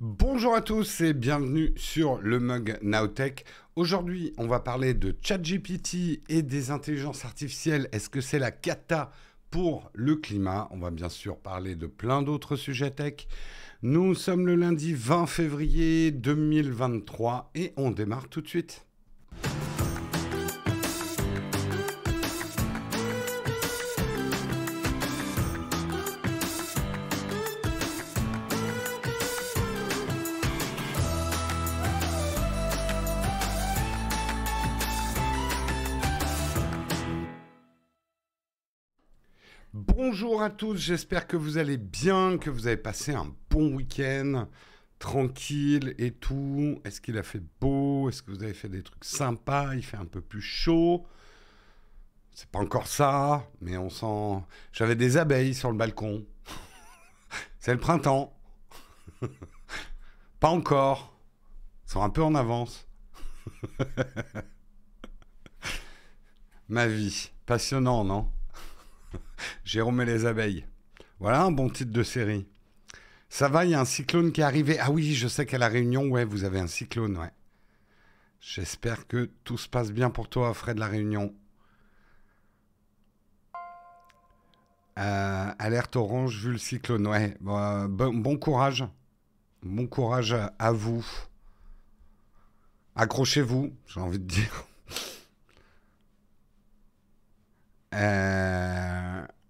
Bonjour à tous et bienvenue sur le Mug Nowtech. Aujourd'hui, on va parler de ChatGPT et des intelligences artificielles. Est-ce que c'est la cata pour le climat? On va bien sûr parler de plein d'autres sujets tech. Nous sommes le lundi 20 février 2023 et on démarre tout de suite. Bonjour à tous, j'espère que vous allez bien, que vous avez passé un bon week-end, tranquille et tout. Est-ce qu'il a fait beau? Est-ce que vous avez fait des trucs sympas? Il fait un peu plus chaud. C'est pas encore ça, mais on sent... J'avais des abeilles sur le balcon. C'est le printemps. Pas encore. Ils sont un peu en avance. Ma vie. Passionnant, non? Jérôme et les abeilles. Voilà un bon titre de série. Ça va, il y a un cyclone qui est arrivé. Ah oui, je sais qu'à La Réunion, ouais, vous avez un cyclone, ouais. J'espère que tout se passe bien pour toi, Fred de La Réunion. Alerte orange vu le cyclone, ouais. Bon courage. Bon courage à vous. Accrochez-vous, j'ai envie de dire.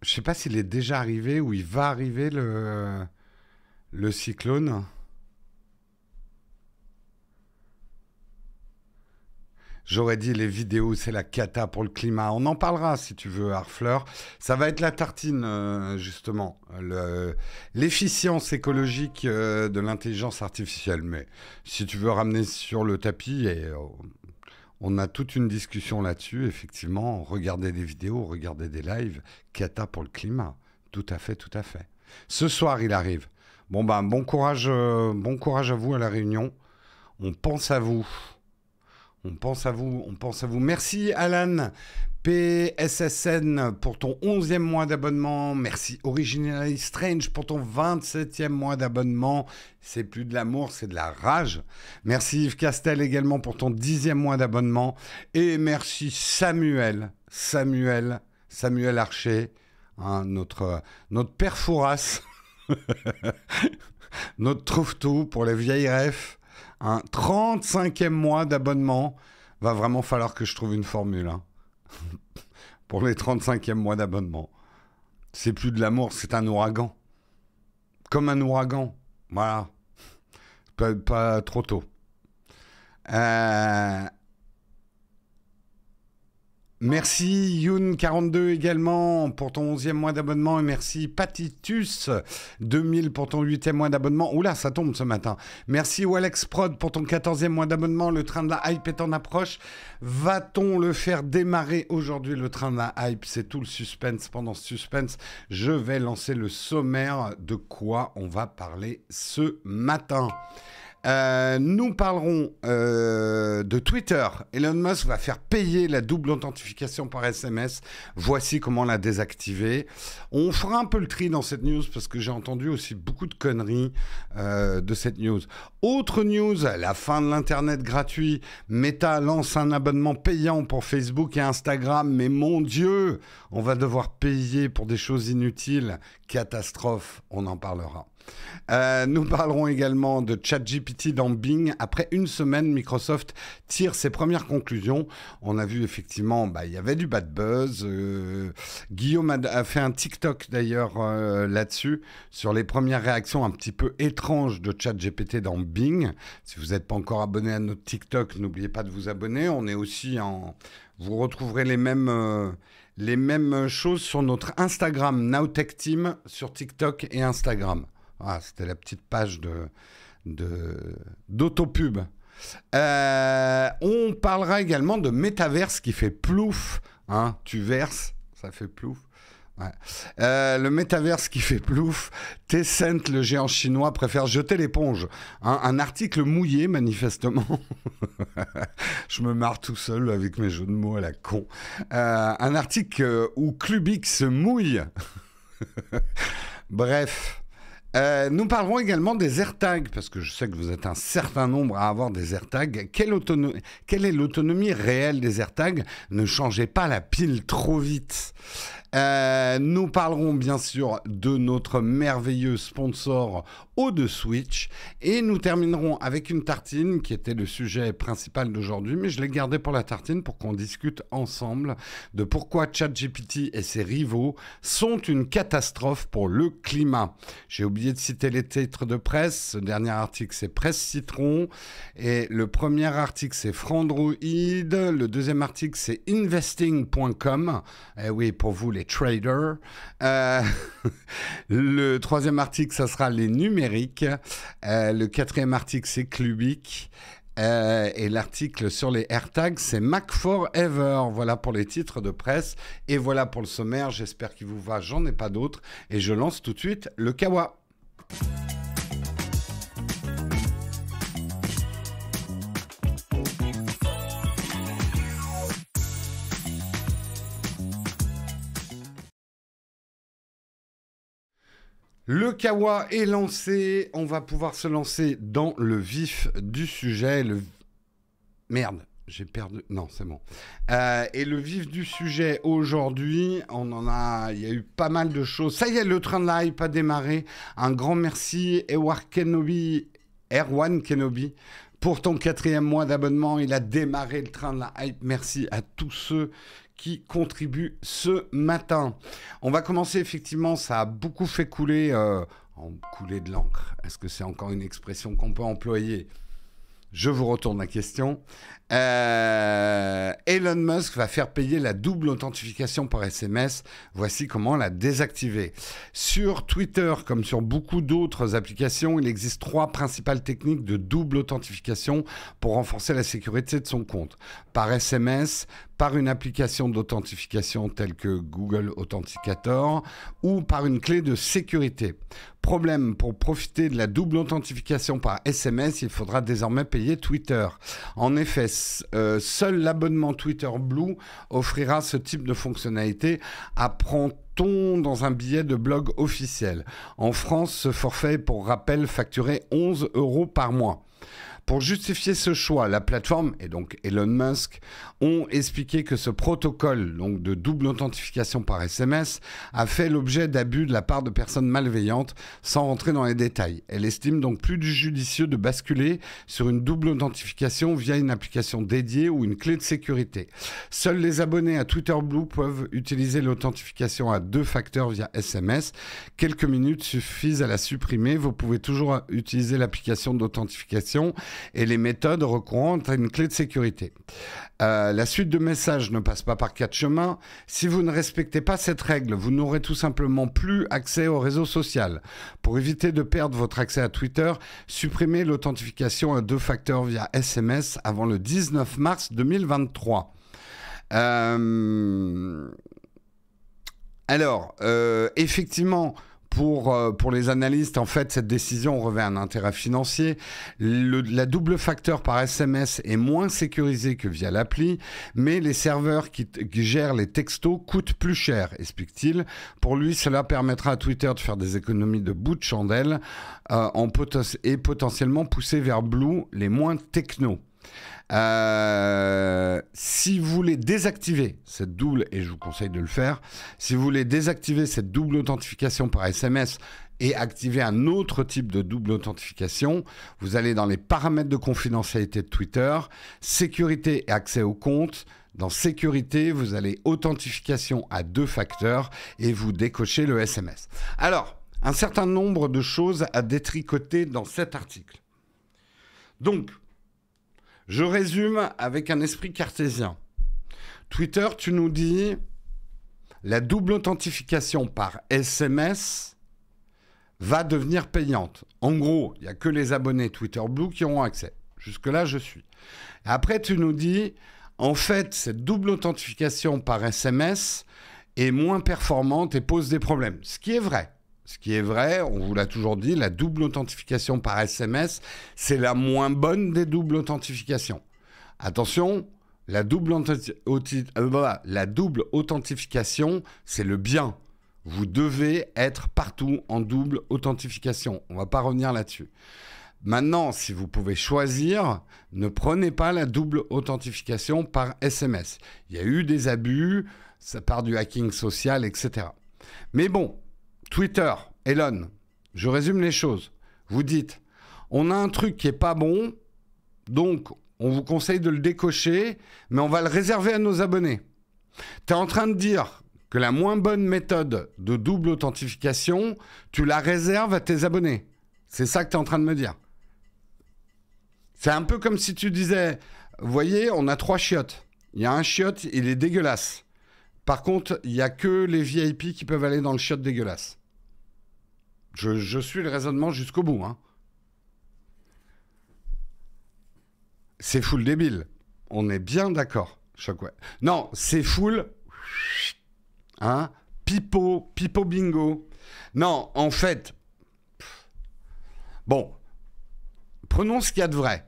Je sais pas s'il est déjà arrivé ou il va arriver le cyclone. J'aurais dit les vidéos, c'est la cata pour le climat. On en parlera si tu veux, Harfleur. Ça va être la tartine, justement. L'efficience écologique de l'intelligence artificielle. Mais si tu veux ramener sur le tapis, on a toute une discussion là-dessus. Effectivement, regardez des vidéos, regardez des lives. Cata pour le climat. Tout à fait, tout à fait. Ce soir, il arrive. Bon courage à vous à La Réunion. On pense à vous. On pense à vous, on pense à vous. Merci Alan PSSN pour ton 11e mois d'abonnement. Merci Originally Strange pour ton 27e mois d'abonnement. C'est plus de l'amour, c'est de la rage. Merci Yves Castel également pour ton 10e mois d'abonnement. Et merci Samuel Archer, hein, notre père Fouras, notre trouve-tout pour les vieilles refs. Un 35e mois d'abonnement. Va vraiment falloir que je trouve une formule, hein. Pour les 35e mois d'abonnement. C'est plus de l'amour, c'est un ouragan. Comme un ouragan. Voilà. Pas trop tôt. Merci Youn42 également pour ton 11e mois d'abonnement et merci Patitus2000 pour ton 8e mois d'abonnement. Oula, ça tombe ce matin. Merci Walex Prod pour ton 14e mois d'abonnement. Le train de la hype est en approche. Va-t-on le faire démarrer aujourd'hui, le train de la hype? C'est tout le suspense. Pendant ce suspense, je vais lancer le sommaire de quoi on va parler ce matin. Nous parlerons de Twitter. Elon Musk va faire payer la double authentification par SMS. Voici comment la désactiver. On fera un peu le tri dans cette news parce que j'ai entendu aussi beaucoup de conneries de cette news. Autre news, la fin de l'Internet gratuit. Meta lance un abonnement payant pour Facebook et Instagram. Mais mon Dieu, on va devoir payer pour des choses inutiles. Catastrophe, on en parlera. Nous parlerons également de ChatGPT dans Bing. Après une semaine, Microsoft tire ses premières conclusions. On a vu effectivement, il y avait du bad buzz. Guillaume a fait un TikTok d'ailleurs là-dessus, sur les premières réactions un petit peu étranges de ChatGPT dans Bing. Si vous n'êtes pas encore abonné à notre TikTok, n'oubliez pas de vous abonner. On est aussi vous retrouverez les mêmes choses sur notre Instagram Nowtech Team, sur TikTok et Instagram. Ah, c'était la petite page d'autopub. On parlera également de métaverse qui fait plouf. Hein, tu verses, ça fait plouf. Ouais. Le métaverse qui fait plouf. Tencent, le géant chinois, préfère jeter l'éponge. Hein, un article mouillé, manifestement. Je me marre tout seul avec mes jeux de mots à la con. Un article où Clubix se mouille. Bref. Nous parlerons également des AirTags, parce que je sais que vous êtes un certain nombre à avoir des AirTags. Quelle est l'autonomie réelle des AirTags? Ne changez pas la pile trop vite. Nous parlerons bien sûr de notre merveilleux sponsor Eau de Switch et nous terminerons avec une tartine qui était le sujet principal d'aujourd'hui, mais je l'ai gardé pour la tartine pour qu'on discute ensemble de pourquoi ChatGPT et ses rivaux sont une catastrophe pour le climat. J'ai oublié de citer les titres de presse. Ce dernier article, c'est Presse Citron et le premier article, c'est Frandroid. Le deuxième article, c'est investing.com. Eh oui, pour vous les traders. Le troisième article, ça sera les numériques. Le quatrième article, c'est Clubic. Et l'article sur les AirTags, c'est Mac Forever. Voilà pour les titres de presse. Et voilà pour le sommaire. J'espère qu'il vous va. J'en ai pas d'autres. Et je lance tout de suite le Kawa. Le Kawa est lancé, on va pouvoir se lancer dans le vif du sujet. Merde, j'ai perdu... Non, c'est bon. Et le vif du sujet aujourd'hui, il y a eu pas mal de choses. Ça y est, le train de la hype a démarré. Un grand merci, Erwan Kenobi, pour ton 4e mois d'abonnement. Il a démarré le train de la hype. Merci à tous ceux qui contribue ce matin. On va commencer, effectivement, ça a beaucoup fait couler de l'encre. Est-ce que c'est encore une expression qu'on peut employer? Je vous retourne la question. Elon Musk va faire payer la double authentification par SMS. Voici comment la désactiver. Sur Twitter, comme sur beaucoup d'autres applications, il existe 3 principales techniques de double authentification pour renforcer la sécurité de son compte. Par SMS, par une application d'authentification telle que Google Authenticator ou par une clé de sécurité. Problème, pour profiter de la double authentification par SMS, il faudra désormais payer Twitter. En effet, seul l'abonnement Twitter Blue offrira ce type de fonctionnalité, apprend-on dans un billet de blog officiel. En France, ce forfait est pour rappel facturé 11 € par mois. Pour justifier ce choix, la plateforme, et donc Elon Musk, ont expliqué que ce protocole donc de double authentification par SMS a fait l'objet d'abus de la part de personnes malveillantes, sans rentrer dans les détails. Elle estime donc plus judicieux de basculer sur une double authentification via une application dédiée ou une clé de sécurité. Seuls les abonnés à Twitter Blue peuvent utiliser l'authentification à 2 facteurs via SMS. Quelques minutes suffisent à la supprimer. Vous pouvez toujours utiliser l'application d'authentification et les méthodes recourant à une clé de sécurité. La suite de messages ne passe pas par 4 chemins. Si vous ne respectez pas cette règle, vous n'aurez tout simplement plus accès au réseau social. Pour éviter de perdre votre accès à Twitter, supprimez l'authentification à 2 facteurs via SMS avant le 19 mars 2023. Effectivement, pour les analystes, en fait, cette décision revêt un intérêt financier. La double facteur par SMS est moins sécurisée que via l'appli, mais les serveurs qui gèrent les textos coûtent plus cher, explique-t-il. Pour lui, cela permettra à Twitter de faire des économies de bout de chandelle et potentiellement pousser vers Blue les moins techno. Si vous voulez désactiver cette double, et je vous conseille de le faire, si vous voulez désactiver cette double authentification par SMS et activer un autre type de double authentification, vous allez dans les paramètres de confidentialité de Twitter, sécurité et accès au compte. Dans sécurité, vous allez authentification à 2 facteurs et vous décochez le SMS. Alors, un certain nombre de choses à détricoter dans cet article. Donc, je résume avec un esprit cartésien. Twitter, tu nous dis, la double authentification par SMS va devenir payante. En gros, il n'y a que les abonnés Twitter Blue qui auront accès. Jusque-là, je suis. Après, tu nous dis, en fait, cette double authentification par SMS est moins performante et pose des problèmes. Ce qui est vrai. Ce qui est vrai, on vous l'a toujours dit, la double authentification par SMS, c'est la moins bonne des doubles authentifications. Attention, la double authentification, c'est le bien. Vous devez être partout en double authentification. On ne va pas revenir là-dessus. Maintenant, si vous pouvez choisir, ne prenez pas la double authentification par SMS. Il y a eu des abus, ça part du hacking social, etc. Mais bon, Twitter, Elon, je résume les choses. Vous dites, on a un truc qui n'est pas bon, donc on vous conseille de le décocher, mais on va le réserver à nos abonnés. Tu es en train de dire que la moins bonne méthode de double authentification, tu la réserves à tes abonnés. C'est ça que tu es en train de me dire. C'est un peu comme si tu disais, vous voyez, on a 3 chiottes. Il y a un chiotte, il est dégueulasse. Par contre, il n'y a que les VIP qui peuvent aller dans le chiotte dégueulasse. Je suis le raisonnement jusqu'au bout. Hein. C'est full débile. On est bien d'accord. Non, c'est full... Hein, pipo bingo. Non, en fait... Bon, prenons ce qu'il y a de vrai.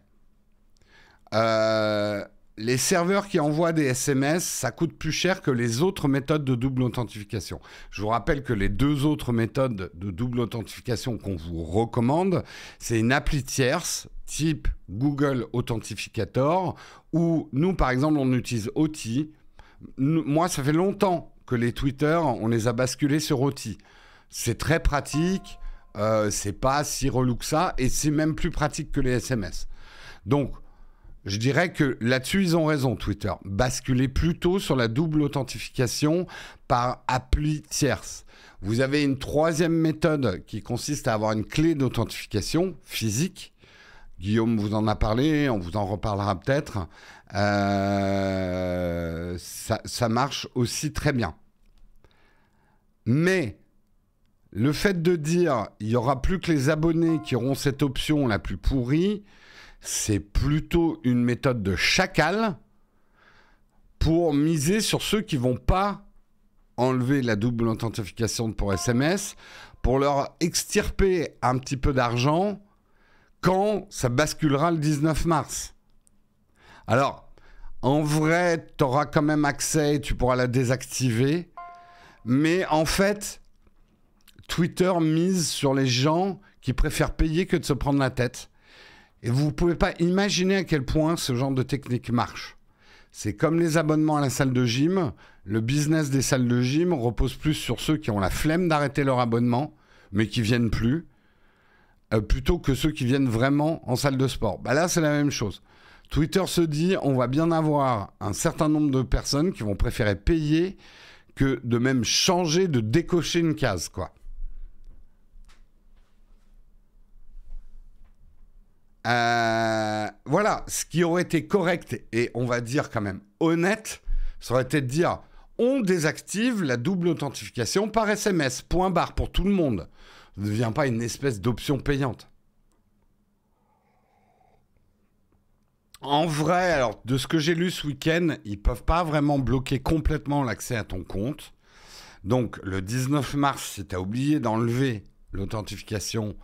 Les serveurs qui envoient des SMS, ça coûte plus cher que les autres méthodes de double authentification. Je vous rappelle que les 2 autres méthodes de double authentification qu'on vous recommande, c'est une appli tierce, type Google Authentificator, où nous, par exemple, on utilise Authy. Moi, ça fait longtemps que les Twitter, on les a basculés sur Authy. C'est très pratique, c'est pas si relou que ça, et c'est même plus pratique que les SMS. Donc, je dirais que là-dessus, ils ont raison, Twitter. Basculez plutôt sur la double authentification par appli tierce. Vous avez une 3e méthode qui consiste à avoir une clé d'authentification physique. Guillaume vous en a parlé, on vous en reparlera peut-être. Ça marche aussi très bien. Mais le fait de dire il n'y aura plus que les abonnés qui auront cette option la plus pourrie, c'est plutôt une méthode de chacal pour miser sur ceux qui ne vont pas enlever la double authentification pour SMS, pour leur extirper un petit peu d'argent quand ça basculera le 19 mars. Alors, en vrai, tu auras quand même accès et tu pourras la désactiver. Mais en fait, Twitter mise sur les gens qui préfèrent payer que de se prendre la tête. Et vous ne pouvez pas imaginer à quel point ce genre de technique marche. C'est comme les abonnements à la salle de gym. Le business des salles de gym repose plus sur ceux qui ont la flemme d'arrêter leur abonnement, mais qui ne viennent plus, plutôt que ceux qui viennent vraiment en salle de sport. Bah là, c'est la même chose. Twitter se dit, on va bien avoir un certain nombre de personnes qui vont préférer payer que de même changer, de décocher une case, quoi. Voilà, ce qui aurait été correct et on va dire quand même honnête, ça aurait été de dire on désactive la double authentification par SMS, point barre pour tout le monde. Ça ne devient pas une espèce d'option payante. En vrai, alors de ce que j'ai lu ce week-end, ils ne peuvent pas vraiment bloquer complètement l'accès à ton compte. Donc le 19 mars, si tu as oublié d'enlever l'authentification,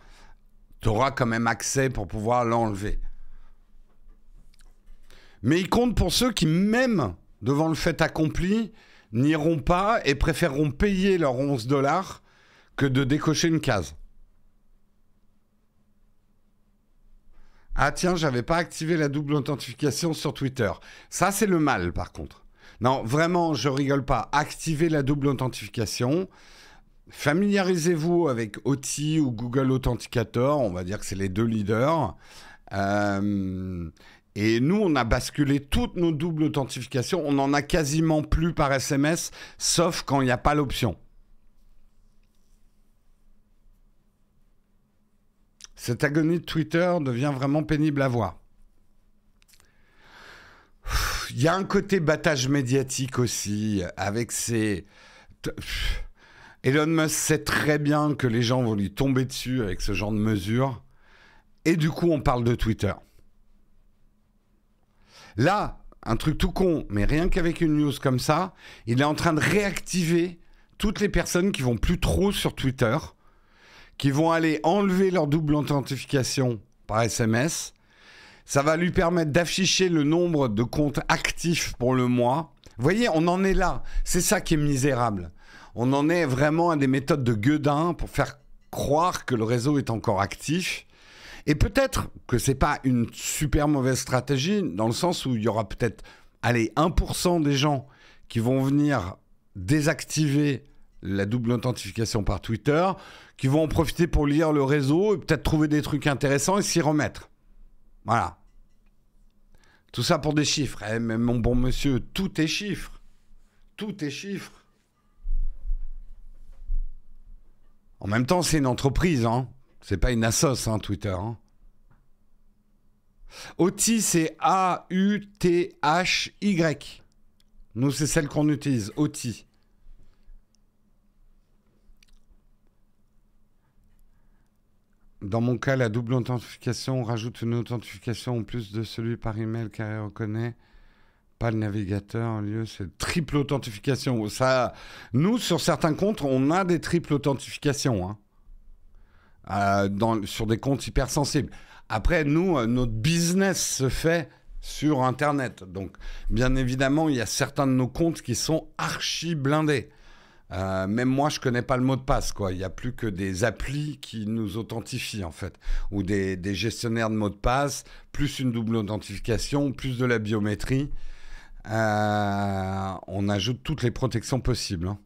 tu auras quand même accès pour pouvoir l'enlever. Mais il compte pour ceux qui, même devant le fait accompli, n'iront pas et préféreront payer leurs 11$ que de décocher une case. Ah tiens, j'avais pas activé la double authentification sur Twitter. Ça, c'est le mal, par contre. Non, vraiment, je rigole pas. Activez la double authentification. Familiarisez-vous avec Authy ou Google Authenticator. On va dire que c'est les 2 leaders. Et nous, on a basculé toutes nos doubles authentifications. On n'en a quasiment plus par SMS, sauf quand il n'y a pas l'option. Cette agonie de Twitter devient vraiment pénible à voir. Il y a un côté battage médiatique aussi, avec ces... Elon Musk sait très bien que les gens vont lui tomber dessus avec ce genre de mesures. Et du coup, on parle de Twitter. Là, un truc tout con, mais rien qu'avec une news comme ça, il est en train de réactiver toutes les personnes qui vont plus trop sur Twitter, qui vont aller enlever leur double authentification par SMS. Ça va lui permettre d'afficher le nombre de comptes actifs pour le mois. Vous voyez, on en est là. C'est ça qui est misérable. On en est vraiment à des méthodes de gueudin pour faire croire que le réseau est encore actif. Et peut-être que c'est pas une super mauvaise stratégie, dans le sens où il y aura peut-être, allez, 1% des gens qui vont venir désactiver la double authentification par Twitter, qui vont en profiter pour lire le réseau et peut-être trouver des trucs intéressants et s'y remettre. Voilà. Tout ça pour des chiffres. Eh, mais mon bon monsieur, tout est chiffres. Tout est chiffres. En même temps, c'est une entreprise, hein. C'est pas une assoce, hein, Twitter. Hein. Auty, c'est A-U-T-H-Y. Nous, c'est celle qu'on utilise, Auty. Dans mon cas, la double authentification, on rajoute une authentification en plus de celui par email car elle reconnaît pas le navigateur. En lieu, c'est triple authentification. Ça, nous, sur certains comptes, on a des triples authentifications. Hein. Sur des comptes hypersensibles. Après, nous, notre business se fait sur Internet. Donc, bien évidemment, il y a certains de nos comptes qui sont archi blindés. Même moi, je connais pas le mot de passe, quoi. Il n'y a plus que des applis qui nous authentifient, en fait. Ou des gestionnaires de mots de passe, plus une double authentification, plus de la biométrie. On ajoute toutes les protections possibles. Hein.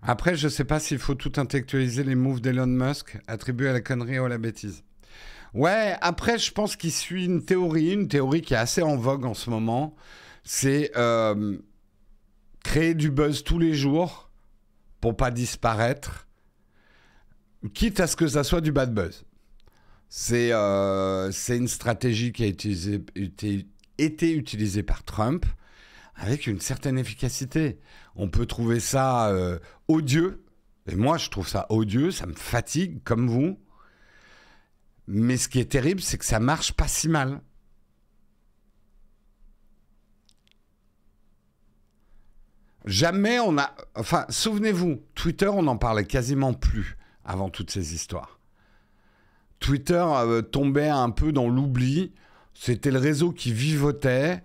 Après, je ne sais pas s'il faut tout intellectualiser les moves d'Elon Musk, attribués à la connerie ou à la bêtise. Ouais, après, je pense qu'il suit une théorie qui est assez en vogue en ce moment. C'est créer du buzz tous les jours pour pas disparaître, quitte à ce que ça soit du bad buzz. C'est une stratégie qui a été utilisée par Trump avec une certaine efficacité. On peut trouver ça odieux, et moi je trouve ça odieux, ça me fatigue comme vous. Mais ce qui est terrible, c'est que ça marche pas si mal. Jamais on a... Enfin, souvenez-vous, Twitter, on n'en parlait quasiment plus avant toutes ces histoires. Twitter tombait un peu dans l'oubli. C'était le réseau qui vivotait.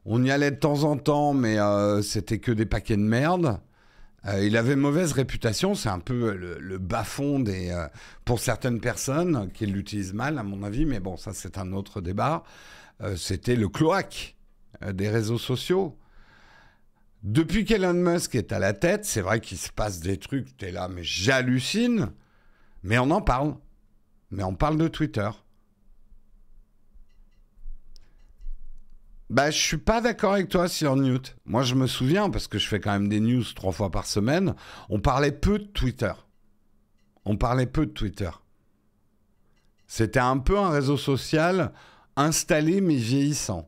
On y allait de temps en temps, mais c'était que des paquets de merde. Il avait mauvaise réputation. C'est un peu le bas-fond pour certaines personnes qui l'utilisent mal, à mon avis. Mais bon, ça, c'est un autre débat. C'était le cloaque des réseaux sociaux. Depuis qu'Elon Musk est à la tête, c'est vrai qu'il se passe des trucs. T'es là, mais j'hallucine. Mais on en parle. Mais on parle de Twitter. Bah, je suis pas d'accord avec toi sur Newt. Moi, je me souviens, parce que je fais quand même des news 3 fois par semaine, on parlait peu de Twitter. C'était un peu un réseau social installé mais vieillissant.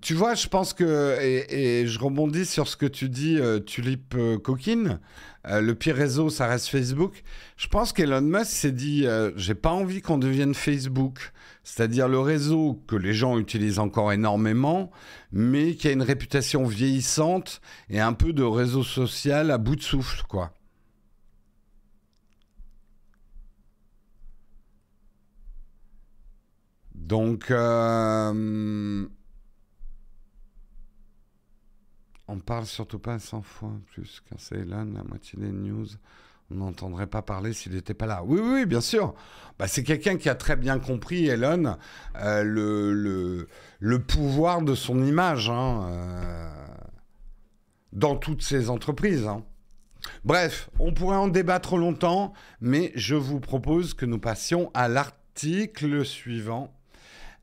Tu vois, je pense que, et je rebondis sur ce que tu dis, Tulipe Coquine, le pire réseau, ça reste Facebook. Je pense qu'Elon Musk s'est dit, j'ai pas envie qu'on devienne Facebook, c'est-à-dire le réseau que les gens utilisent encore énormément, mais qui a une réputation vieillissante et un peu de réseau social à bout de souffle, quoi. Donc, on parle surtout pas 100 fois plus car c'est Elon, la moitié des news. On n'entendrait pas parler s'il n'était pas là. Oui, oui, oui, bien sûr. Bah, c'est quelqu'un qui a très bien compris, Elon, le pouvoir de son image hein, dans toutes ses entreprises. Hein. Bref, on pourrait en débattre longtemps, mais je vous propose que nous passions à l'article suivant.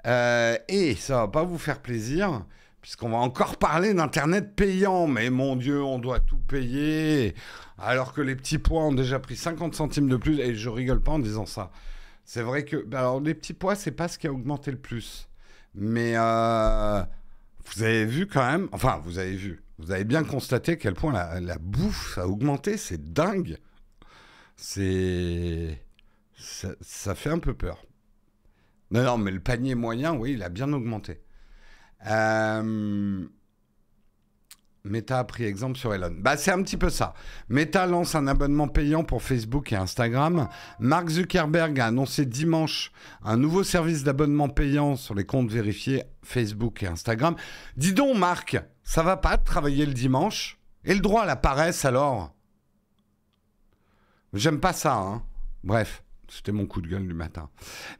Et ça va pas vous faire plaisir, puisqu'on va encore parler d'Internet payant. Mais mon Dieu, on doit tout payer, alors que les petits pois ont déjà pris 50 centimes de plus. Et je rigole pas en disant ça. C'est vrai que... Alors, les petits pois, c'est pas ce qui a augmenté le plus. Mais vous avez vu quand même... Enfin, vous avez vu. Vous avez bien constaté à quel point la bouffe a augmenté. C'est dingue. Ça fait un peu peur. Non, non, mais le panier moyen, oui, il a bien augmenté. Meta a pris exemple sur Elon. Bah, c'est un petit peu ça. Meta lance un abonnement payant pour Facebook et Instagram. Mark Zuckerberg a annoncé dimanche un nouveau service d'abonnement payant sur les comptes vérifiés Facebook et Instagram. Dis donc, Marc, ça va pas de travailler le dimanche? Et le droit à la paresse, alors? J'aime pas ça, hein. Bref. C'était mon coup de gueule du matin.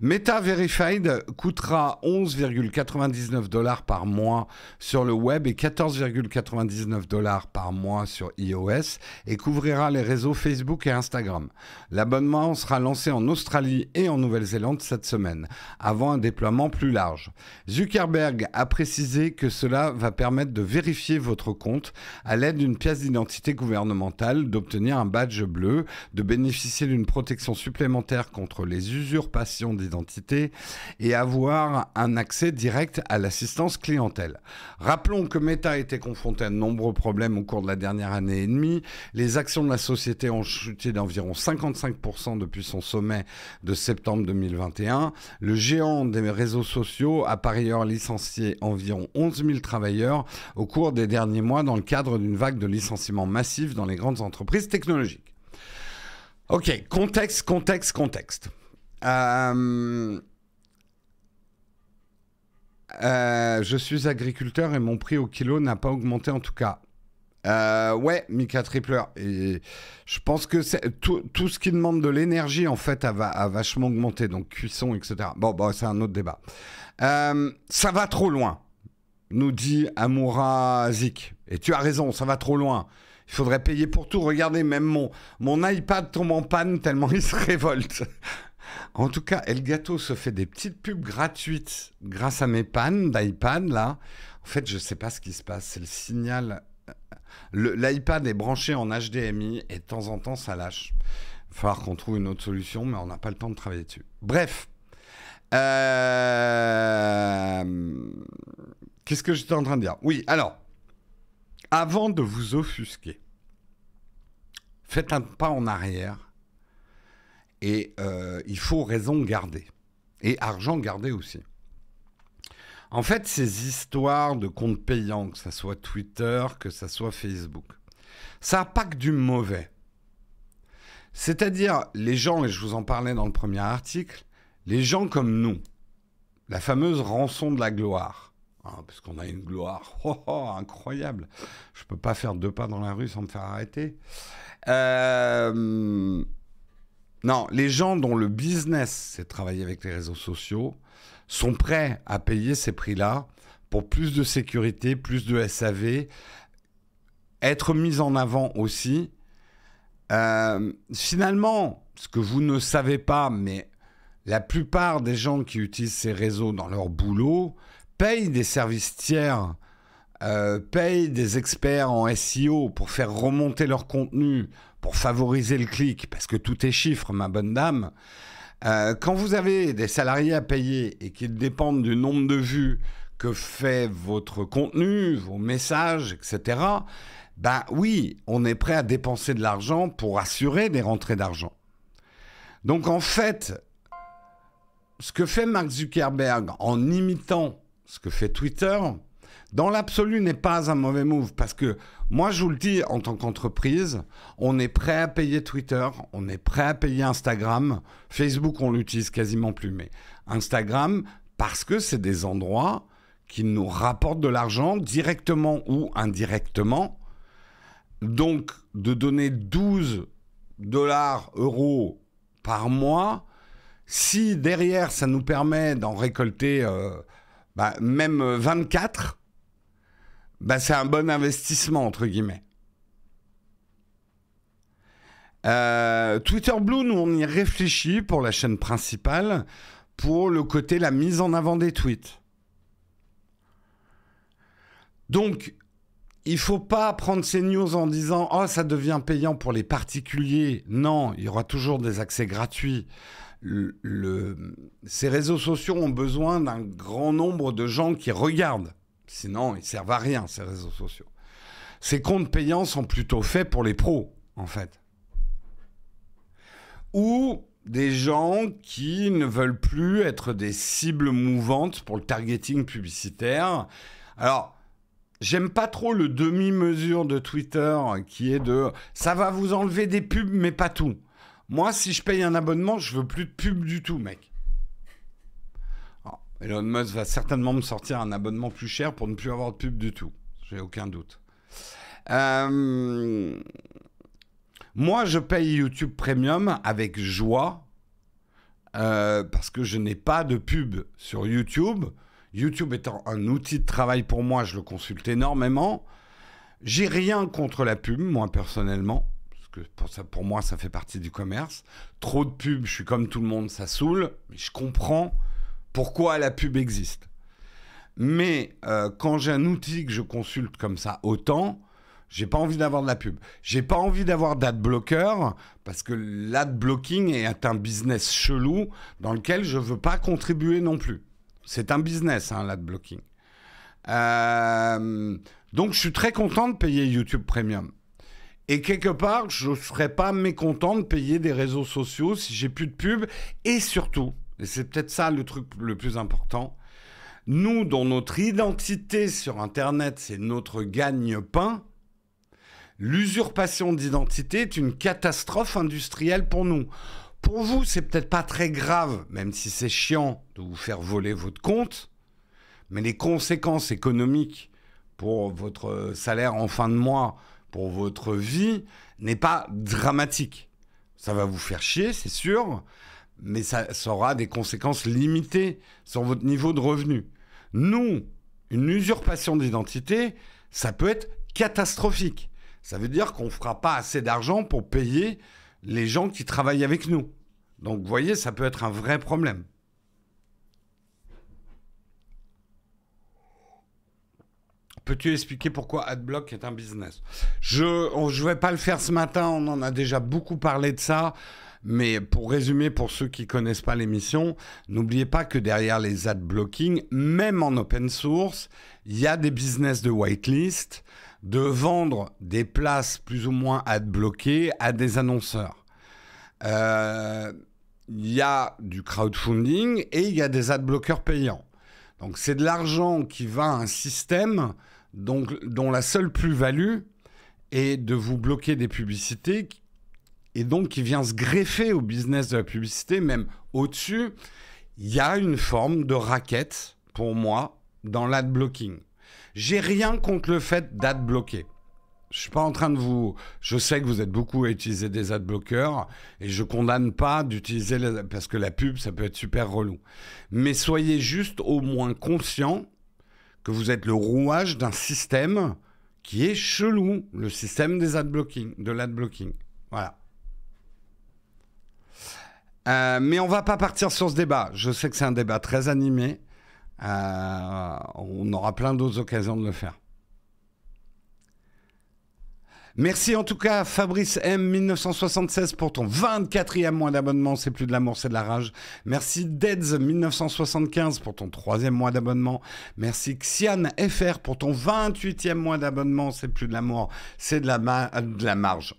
Meta Verified coûtera 11,99 $ par mois sur le web et 14,99 $ par mois sur iOS et couvrira les réseaux Facebook et Instagram. L'abonnement sera lancé en Australie et en Nouvelle-Zélande cette semaine, avant un déploiement plus large. Zuckerberg a précisé que cela va permettre de vérifier votre compte à l'aide d'une pièce d'identité gouvernementale, d'obtenir un badge bleu, de bénéficier d'une protection supplémentaire contre les usurpations d'identité et avoir un accès direct à l'assistance clientèle. Rappelons que Meta a été confronté à de nombreux problèmes au cours de la dernière année et demie. Les actions de la société ont chuté d'environ 55% depuis son sommet de septembre 2021. Le géant des réseaux sociaux a par ailleurs licencié environ 11 000 travailleurs au cours des derniers mois dans le cadre d'une vague de licenciements massifs dans les grandes entreprises technologiques. Ok, contexte. Je suis agriculteur et mon prix au kilo n'a pas augmenté en tout cas. Ouais, Mika Tripler. Et je pense que tout ce qui demande de l'énergie, en fait, a vachement augmenté. Donc, cuisson, etc. Bon, c'est un autre débat. Ça va trop loin, nous dit Amoura Zik. Et tu as raison, ça va trop loin. Il faudrait payer pour tout. Regardez, même mon iPad tombe en panne tellement il se révolte. En tout cas, Elgato se fait des petites pubs gratuites grâce à mes pannes d'iPad, là. En fait, je ne sais pas ce qui se passe. C'est le signal. L'iPad est branché en HDMI et de temps en temps, ça lâche. Il va falloir qu'on trouve une autre solution, mais on n'a pas le temps de travailler dessus. Bref. Qu'est-ce que j'étais en train de dire? Oui, alors... Avant de vous offusquer, faites un pas en arrière et il faut raison garder. Et argent garder aussi. En fait, ces histoires de comptes payants, que ce soit Twitter, que ce soit Facebook, ça n'a pas que du mauvais. C'est-à-dire, les gens, et je vous en parlais dans le premier article, les gens comme nous, la fameuse rançon de la gloire. Parce qu'on a une gloire incroyable. Je ne peux pas faire 2 pas dans la rue sans me faire arrêter. Non, les gens dont le business, c'est de travailler avec les réseaux sociaux, sont prêts à payer ces prix-là pour plus de sécurité, plus de SAV, être mis en avant aussi. Finalement, ce que vous ne savez pas, mais la plupart des gens qui utilisent ces réseaux dans leur boulot payent des services tiers, payent des experts en SEO pour faire remonter leur contenu, pour favoriser le clic, parce que tout est chiffre, ma bonne dame. Quand vous avez des salariés à payer et qu'ils dépendent du nombre de vues que fait votre contenu, vos messages, etc., ben oui, on est prêt à dépenser de l'argent pour assurer des rentrées d'argent. Donc en fait, ce que fait Mark Zuckerberg en imitant ce que fait Twitter, dans l'absolu, n'est pas un mauvais move. Parce que moi, je vous le dis, en tant qu'entreprise, on est prêt à payer Twitter, on est prêt à payer Instagram. Facebook, on l'utilise quasiment plus, mais Instagram, parce que c'est des endroits qui nous rapportent de l'argent directement ou indirectement. Donc, de donner 12 $ euros par mois, si derrière, ça nous permet d'en récolter... même 24, c'est un bon investissement, entre guillemets. Twitter Blue, nous, on y réfléchit pour la chaîne principale, pour le côté la mise en avant des tweets. Donc, il ne faut pas prendre ces news en disant « Oh, ça devient payant pour les particuliers ». Non, il y aura toujours des accès gratuits. Ces réseaux sociaux ont besoin d'un grand nombre de gens qui regardent. Sinon, ils ne servent à rien, ces réseaux sociaux. Ces comptes payants sont plutôt faits pour les pros, en fait. Ou des gens qui ne veulent plus être des cibles mouvantes pour le targeting publicitaire. Alors, J'aime pas trop le demi-mesure de Twitter qui est de ça va vous enlever des pubs, mais pas tout. Moi, si je paye un abonnement, je veux plus de pubs du tout, mec. Alors, Elon Musk va certainement me sortir un abonnement plus cher pour ne plus avoir de pubs du tout. J'ai aucun doute. Moi, je paye YouTube Premium avec joie parce que je n'ai pas de pub sur YouTube. YouTube étant un outil de travail pour moi, je le consulte énormément. J'ai rien contre la pub, moi personnellement, parce que pour moi, ça fait partie du commerce. Trop de pubs, je suis comme tout le monde, ça saoule, mais je comprends pourquoi la pub existe. Mais quand j'ai un outil que je consulte comme ça autant, j'ai pas envie d'avoir de la pub. J'ai pas envie d'avoir d'adblocker parce que l'adblocking est un business chelou dans lequel je veux pas contribuer non plus. C'est un business, hein, l'adblocking. Donc, je suis très content de payer YouTube Premium. Et quelque part, je ne serais pas mécontent de payer des réseaux sociaux si j'ai plus de pub. Et surtout, et c'est peut-être ça le truc le plus important, nous, dont notre identité sur Internet, c'est notre gagne-pain, l'usurpation d'identité est une catastrophe industrielle pour nous. Pour vous, c'est peut-être pas très grave, même si c'est chiant de vous faire voler votre compte, mais les conséquences économiques pour votre salaire en fin de mois, pour votre vie, n'est pas dramatique. Ça va vous faire chier, c'est sûr, mais ça aura des conséquences limitées sur votre niveau de revenu. Nous, une usurpation d'identité, ça peut être catastrophique. Ça veut dire qu'on ne fera pas assez d'argent pour payer les gens qui travaillent avec nous. Donc, vous voyez, ça peut être un vrai problème. Peux-tu expliquer pourquoi Adblock est un business ? Je ne vais pas le faire ce matin, on en a déjà beaucoup parlé de ça. Mais pour résumer, pour ceux qui ne connaissent pas l'émission, n'oubliez pas que derrière les adblocking, même en open source, il y a des business de whitelist, de vendre des places plus ou moins adblockées à des annonceurs. Il y a du crowdfunding et il y a des adblockers payants. Donc c'est de l'argent qui va à un système dont la seule plus-value est de vous bloquer des publicités et donc qui vient se greffer au business de la publicité, même au-dessus. Il y a une forme de racket, pour moi, dans l'adblocking. J'ai rien contre le fait d'adbloquer. Je suis pas en train de vous... Je sais que vous êtes beaucoup à utiliser des adblockers et je condamne pas d'utiliser... Parce que la pub, ça peut être super relou. Mais soyez juste au moins conscient que vous êtes le rouage d'un système qui est chelou, le système des de l'adblocking. Voilà. Mais on va pas partir sur ce débat. Je sais que c'est un débat très animé. On aura plein d'autres occasions de le faire. Merci en tout cas Fabrice M 1976 pour ton 24e mois d'abonnement, c'est plus de l'amour, c'est de la rage. Merci Deads 1975 pour ton 3e mois d'abonnement. Merci Xian FR pour ton 28e mois d'abonnement, c'est plus de l'amour, c'est de la marge.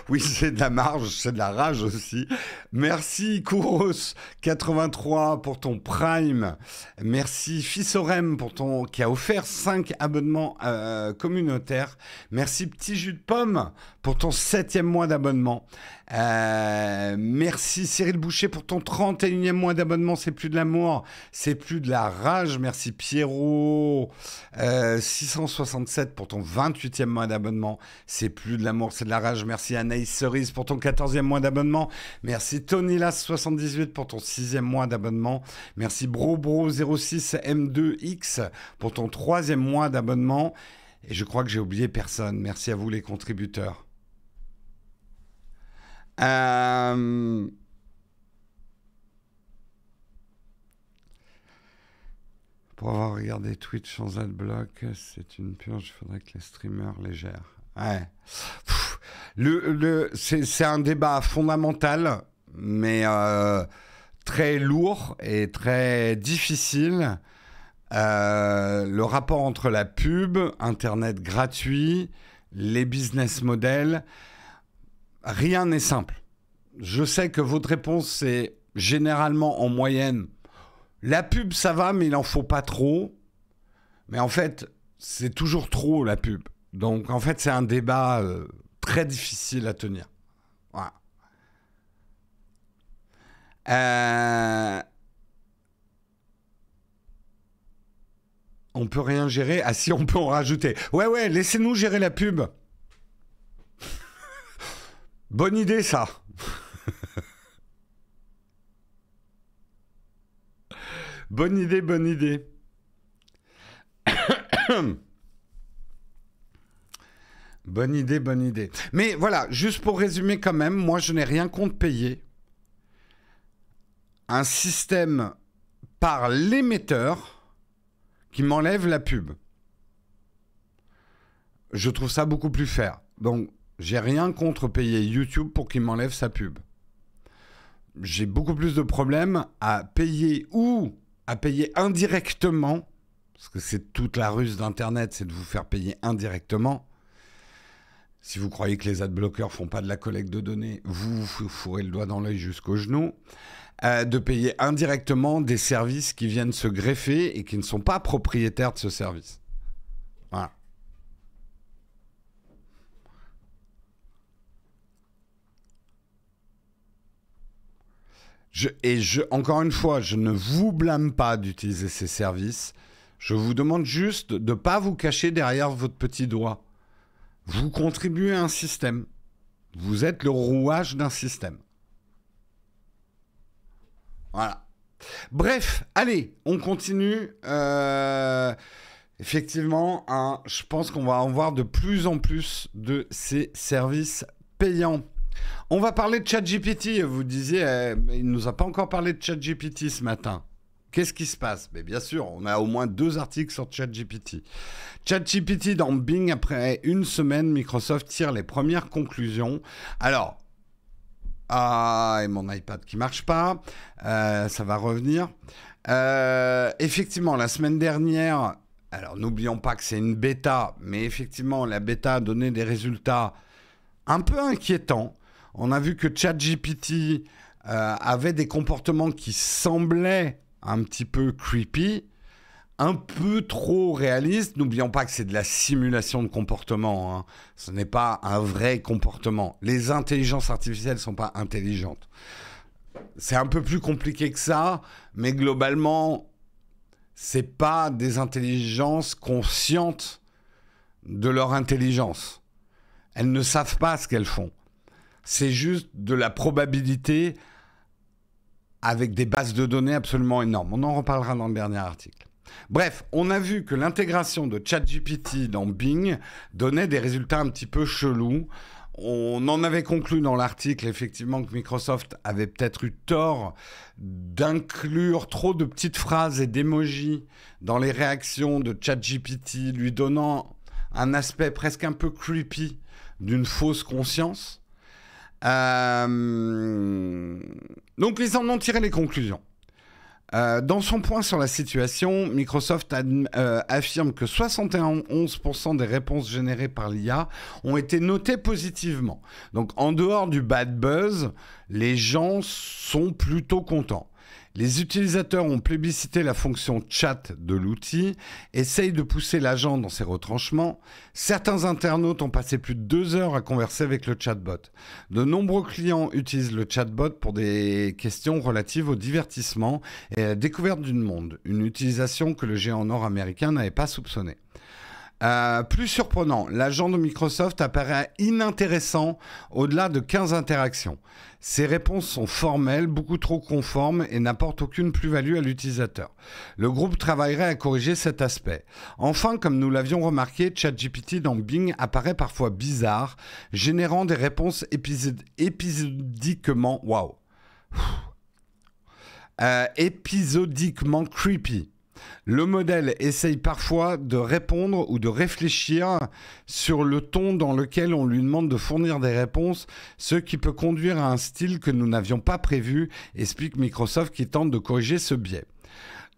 Oui, c'est de la marge, c'est de la rage aussi. Merci Kouros 83 pour ton Prime. Merci Fissorem pour qui a offert 5 abonnements communautaires. Merci Petit Jus de Pomme pour ton 7e mois d'abonnement. Merci Cyril Boucher pour ton 31e mois d'abonnement. C'est plus de l'amour, c'est plus de la rage. Merci Pierrot 667 pour ton 28e mois d'abonnement. C'est plus de l'amour, c'est de la rage. Merci Anaïs Cerise pour ton 14e mois d'abonnement. Merci Tonylas 78 pour ton 6e mois d'abonnement. Merci BroBro06 M2X pour ton 3e mois d'abonnement. Et je crois que j'ai oublié personne. Merci à vous les contributeurs. Pour avoir regardé Twitch sans adblock, c'est une purge. Il faudrait que les streamers les gèrent. Ouais. C'est un débat fondamental, mais très lourd et très difficile. Le rapport entre la pub, Internet gratuit, les business models, rien n'est simple. Je sais que votre réponse, c'est généralement en moyenne, la pub, ça va, mais il n'en faut pas trop. Mais en fait, c'est toujours trop la pub. Donc en fait, c'est un débat très difficile à tenir. Voilà. On peut rien gérer. Ah si, on peut en rajouter. Ouais, laissez-nous gérer la pub. Bonne idée, ça. Bonne idée. Bonne idée. Mais voilà, juste pour résumer quand même, moi je n'ai rien contre payer un système par l'émetteur qui m'enlève la pub. Je trouve ça beaucoup plus fair. Donc, j'ai rien contre payer YouTube pour qu'il m'enlève sa pub. J'ai beaucoup plus de problèmes à payer ou à payer indirectement, parce que c'est toute la ruse d'Internet, c'est de vous faire payer indirectement. Si vous croyez que les adblockers font pas de la collecte de données, vous fourrez le doigt dans l'œil jusqu'au genou. De payer indirectement des services qui viennent se greffer et qui ne sont pas propriétaires de ce service. Voilà. Encore une fois, je ne vous blâme pas d'utiliser ces services. Je vous demande juste de ne pas vous cacher derrière votre petit doigt. Vous contribuez à un système. Vous êtes le rouage d'un système. Voilà. Bref, allez, on continue. Effectivement, je pense qu'on va en voir de plus en plus de ces services payants. On va parler de ChatGPT. Vous disiez, il ne nous a pas encore parlé de ChatGPT ce matin. Qu'est-ce qui se passe? Mais bien sûr, on a au moins 2 articles sur ChatGPT. ChatGPT dans Bing, après une semaine, Microsoft tire les premières conclusions. Alors, et mon iPad qui marche pas, ça va revenir. Effectivement, la semaine dernière, alors n'oublions pas que c'est une bêta, mais effectivement, la bêta a donné des résultats un peu inquiétants. On a vu que ChatGPT avait des comportements qui semblaient un petit peu creepy, un peu trop réaliste. N'oublions pas que c'est de la simulation de comportement, hein. Ce n'est pas un vrai comportement. Les intelligences artificielles ne sont pas intelligentes. C'est un peu plus compliqué que ça, mais globalement, c'est pas des intelligences conscientes de leur intelligence. Elles ne savent pas ce qu'elles font. C'est juste de la probabilité avec des bases de données absolument énormes. On en reparlera dans le dernier article. Bref, on a vu que l'intégration de ChatGPT dans Bing donnait des résultats un petit peu chelous. On en avait conclu dans l'article, effectivement, que Microsoft avait peut-être eu tort d'inclure trop de petites phrases et d'émojis dans les réactions de ChatGPT, lui donnant un aspect presque un peu creepy d'une fausse conscience. Donc, ils en ont tiré les conclusions. Dans son point sur la situation, Microsoft affirme que 71% des réponses générées par l'IA ont été notées positivement. Donc, en dehors du bad buzz, les gens sont plutôt contents. Les utilisateurs ont plébiscité la fonction chat de l'outil, essayent de pousser l'agent dans ses retranchements. Certains internautes ont passé plus de 2 heures à converser avec le chatbot. De nombreux clients utilisent le chatbot pour des questions relatives au divertissement et à la découverte du monde, une utilisation que le géant nord-américain n'avait pas soupçonnée. Plus surprenant, l'agent de Microsoft apparaît inintéressant au-delà de 15 interactions. Ses réponses sont formelles, beaucoup trop conformes et n'apportent aucune plus-value à l'utilisateur. Le groupe travaillerait à corriger cet aspect. Enfin, comme nous l'avions remarqué, ChatGPT dans Bing apparaît parfois bizarre, générant des réponses épisodiquement... Waouh, épisodiquement creepy. Le modèle essaye parfois de répondre ou de réfléchir sur le ton dans lequel on lui demande de fournir des réponses, ce qui peut conduire à un style que nous n'avions pas prévu, explique Microsoft qui tente de corriger ce biais.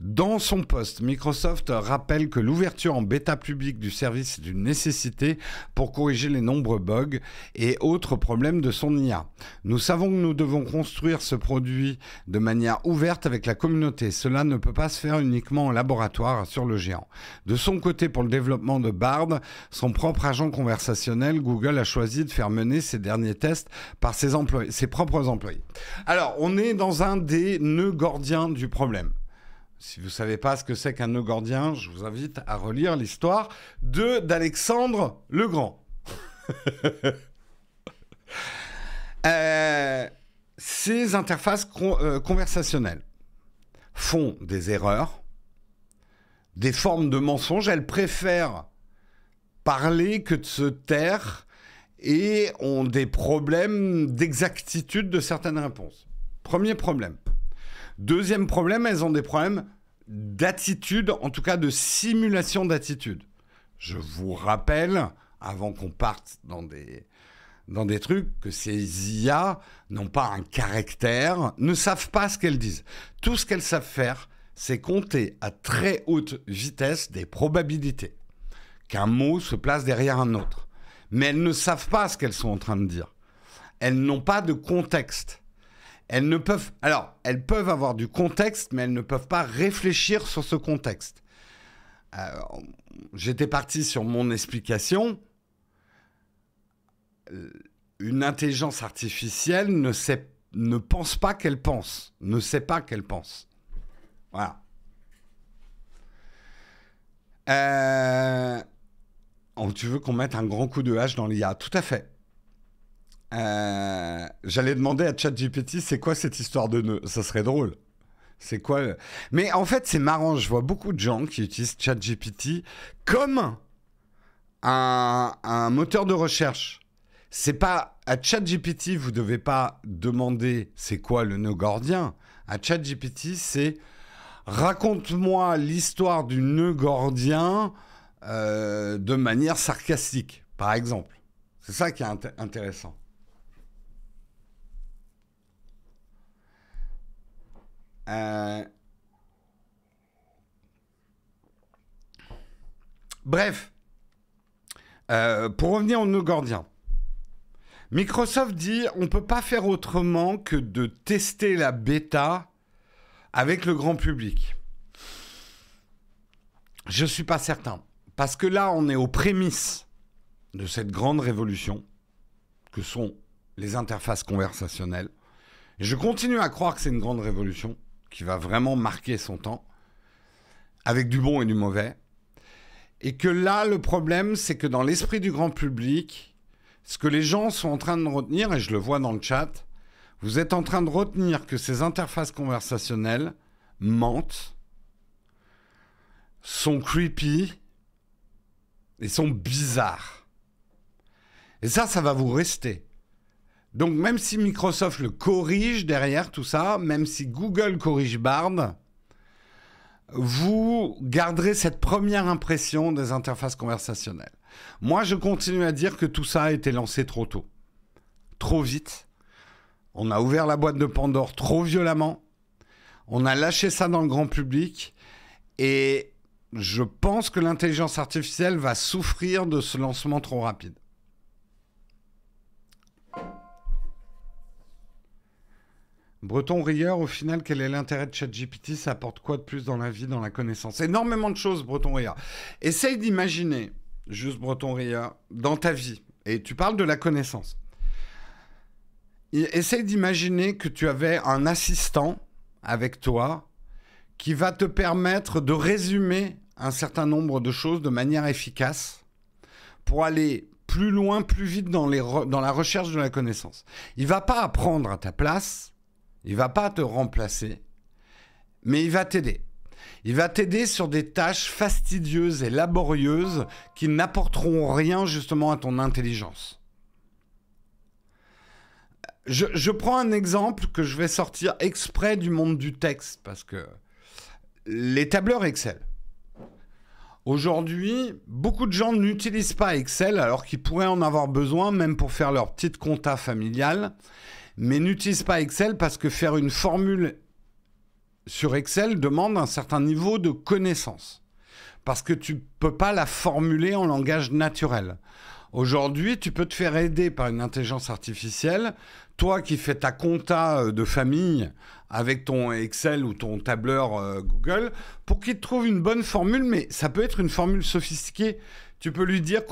Dans son post, Microsoft rappelle que l'ouverture en bêta publique du service est une nécessité pour corriger les nombreux bugs et autres problèmes de son IA. Nous savons que nous devons construire ce produit de manière ouverte avec la communauté. Cela ne peut pas se faire uniquement en laboratoire sur le géant. De son côté, pour le développement de Bard, son propre agent conversationnel, Google a choisi de faire mener ses derniers tests par ses propres employés. Alors, on est dans un des nœuds gordiens du problème. Si vous ne savez pas ce que c'est qu'un nœud gordien, je vous invite à relire l'histoire d'Alexandre le Grand. Ces interfaces conversationnelles font des erreurs, des formes de mensonges. Elles préfèrent parler que de se taire et ont des problèmes d'exactitude de certaines réponses. Premier problème. Deuxième problème, elles ont des problèmes d'attitude, en tout cas de simulation d'attitude. Je vous rappelle, avant qu'on parte dans des trucs, que ces IA n'ont pas un caractère, ne savent pas ce qu'elles disent. Tout ce qu'elles savent faire, c'est compter à très haute vitesse des probabilités qu'un mot se place derrière un autre. Mais elles ne savent pas ce qu'elles sont en train de dire. Elles n'ont pas de contexte. Elles peuvent avoir du contexte, mais elles ne peuvent pas réfléchir sur ce contexte. J'étais parti sur mon explication. Une intelligence artificielle ne pense pas qu'elle pense, ne sait pas qu'elle pense. Voilà. Tu veux qu'on mette un grand coup de hache dans l'IA? Tout à fait. J'allais demander à ChatGPT, c'est quoi cette histoire de nœud? Ça serait drôle. C'est quoi Mais en fait, c'est marrant. Je vois beaucoup de gens qui utilisent ChatGPT comme un moteur de recherche. C'est pas à ChatGPT, vous devez pas demander c'est quoi le nœud gordien. À ChatGPT, c'est raconte-moi l'histoire du nœud gordien de manière sarcastique, par exemple. C'est ça qui est intéressant. Bref, pour revenir au nœud gordien, Microsoft dit on ne peut pas faire autrement que de tester la bêta avec le grand public. Je ne suis pas certain, parce que là on est aux prémices de cette grande révolution que sont les interfaces conversationnelles. Et je continue à croire que c'est une grande révolution qui va vraiment marquer son temps, avec du bon et du mauvais. Et que là, le problème, c'est que dans l'esprit du grand public, ce que les gens sont en train de retenir, et je le vois dans le chat, vous êtes en train de retenir que ces interfaces conversationnelles mentent, sont creepy et sont bizarres. Et ça va vous rester. Donc, même si Microsoft le corrige derrière tout ça, même si Google corrige Bard, vous garderez cette première impression des interfaces conversationnelles. Moi, je continue à dire que tout ça a été lancé trop tôt. Trop vite. On a ouvert la boîte de Pandore trop violemment. On a lâché ça dans le grand public. Et je pense que l'intelligence artificielle va souffrir de ce lancement trop rapide. Breton Rieur, au final, quel est l'intérêt de ChatGPT? Ça apporte quoi de plus dans la vie, dans la connaissance? Énormément de choses, Breton Rieur. Essaye d'imaginer, juste Breton Rieur, dans ta vie, et tu parles de la connaissance. Essaye d'imaginer que tu avais un assistant avec toi qui va te permettre de résumer un certain nombre de choses de manière efficace pour aller plus loin, plus vite dans la recherche de la connaissance. Il ne va pas apprendre à ta place. Il ne va pas te remplacer, mais il va t'aider. Il va t'aider sur des tâches fastidieuses et laborieuses qui n'apporteront rien justement à ton intelligence. Je prends un exemple que je vais sortir exprès du monde du texte, parce que les tableurs Excel. Aujourd'hui, beaucoup de gens n'utilisent pas Excel alors qu'ils pourraient en avoir besoin, même pour faire leur petite compta familiale, mais n'utilisent pas Excel parce que faire une formule sur Excel demande un certain niveau de connaissance. Parce que tu ne peux pas la formuler en langage naturel. Aujourd'hui, tu peux te faire aider par une intelligence artificielle. Toi qui fais ta compta de famille avec ton Excel ou ton tableur Google, pour qu'il te trouve une bonne formule, mais ça peut être une formule sophistiquée. Tu peux lui dire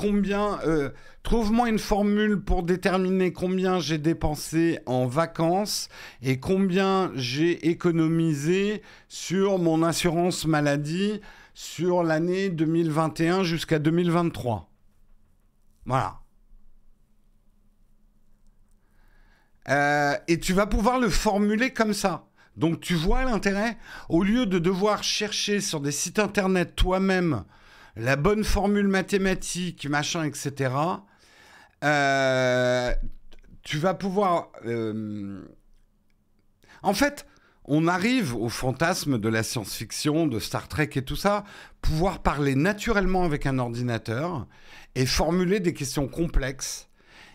trouve-moi une formule pour déterminer combien j'ai dépensé en vacances et combien j'ai économisé sur mon assurance maladie sur l'année 2021 jusqu'à 2023. Voilà. Et tu vas pouvoir le formuler comme ça. Donc tu vois l'intérêt. Au lieu de devoir chercher sur des sites internet toi-même la bonne formule mathématique, machin, etc., tu vas pouvoir... En fait, on arrive au fantasme de la science-fiction, de Star Trek et tout ça, pouvoir parler naturellement avec un ordinateur et formuler des questions complexes.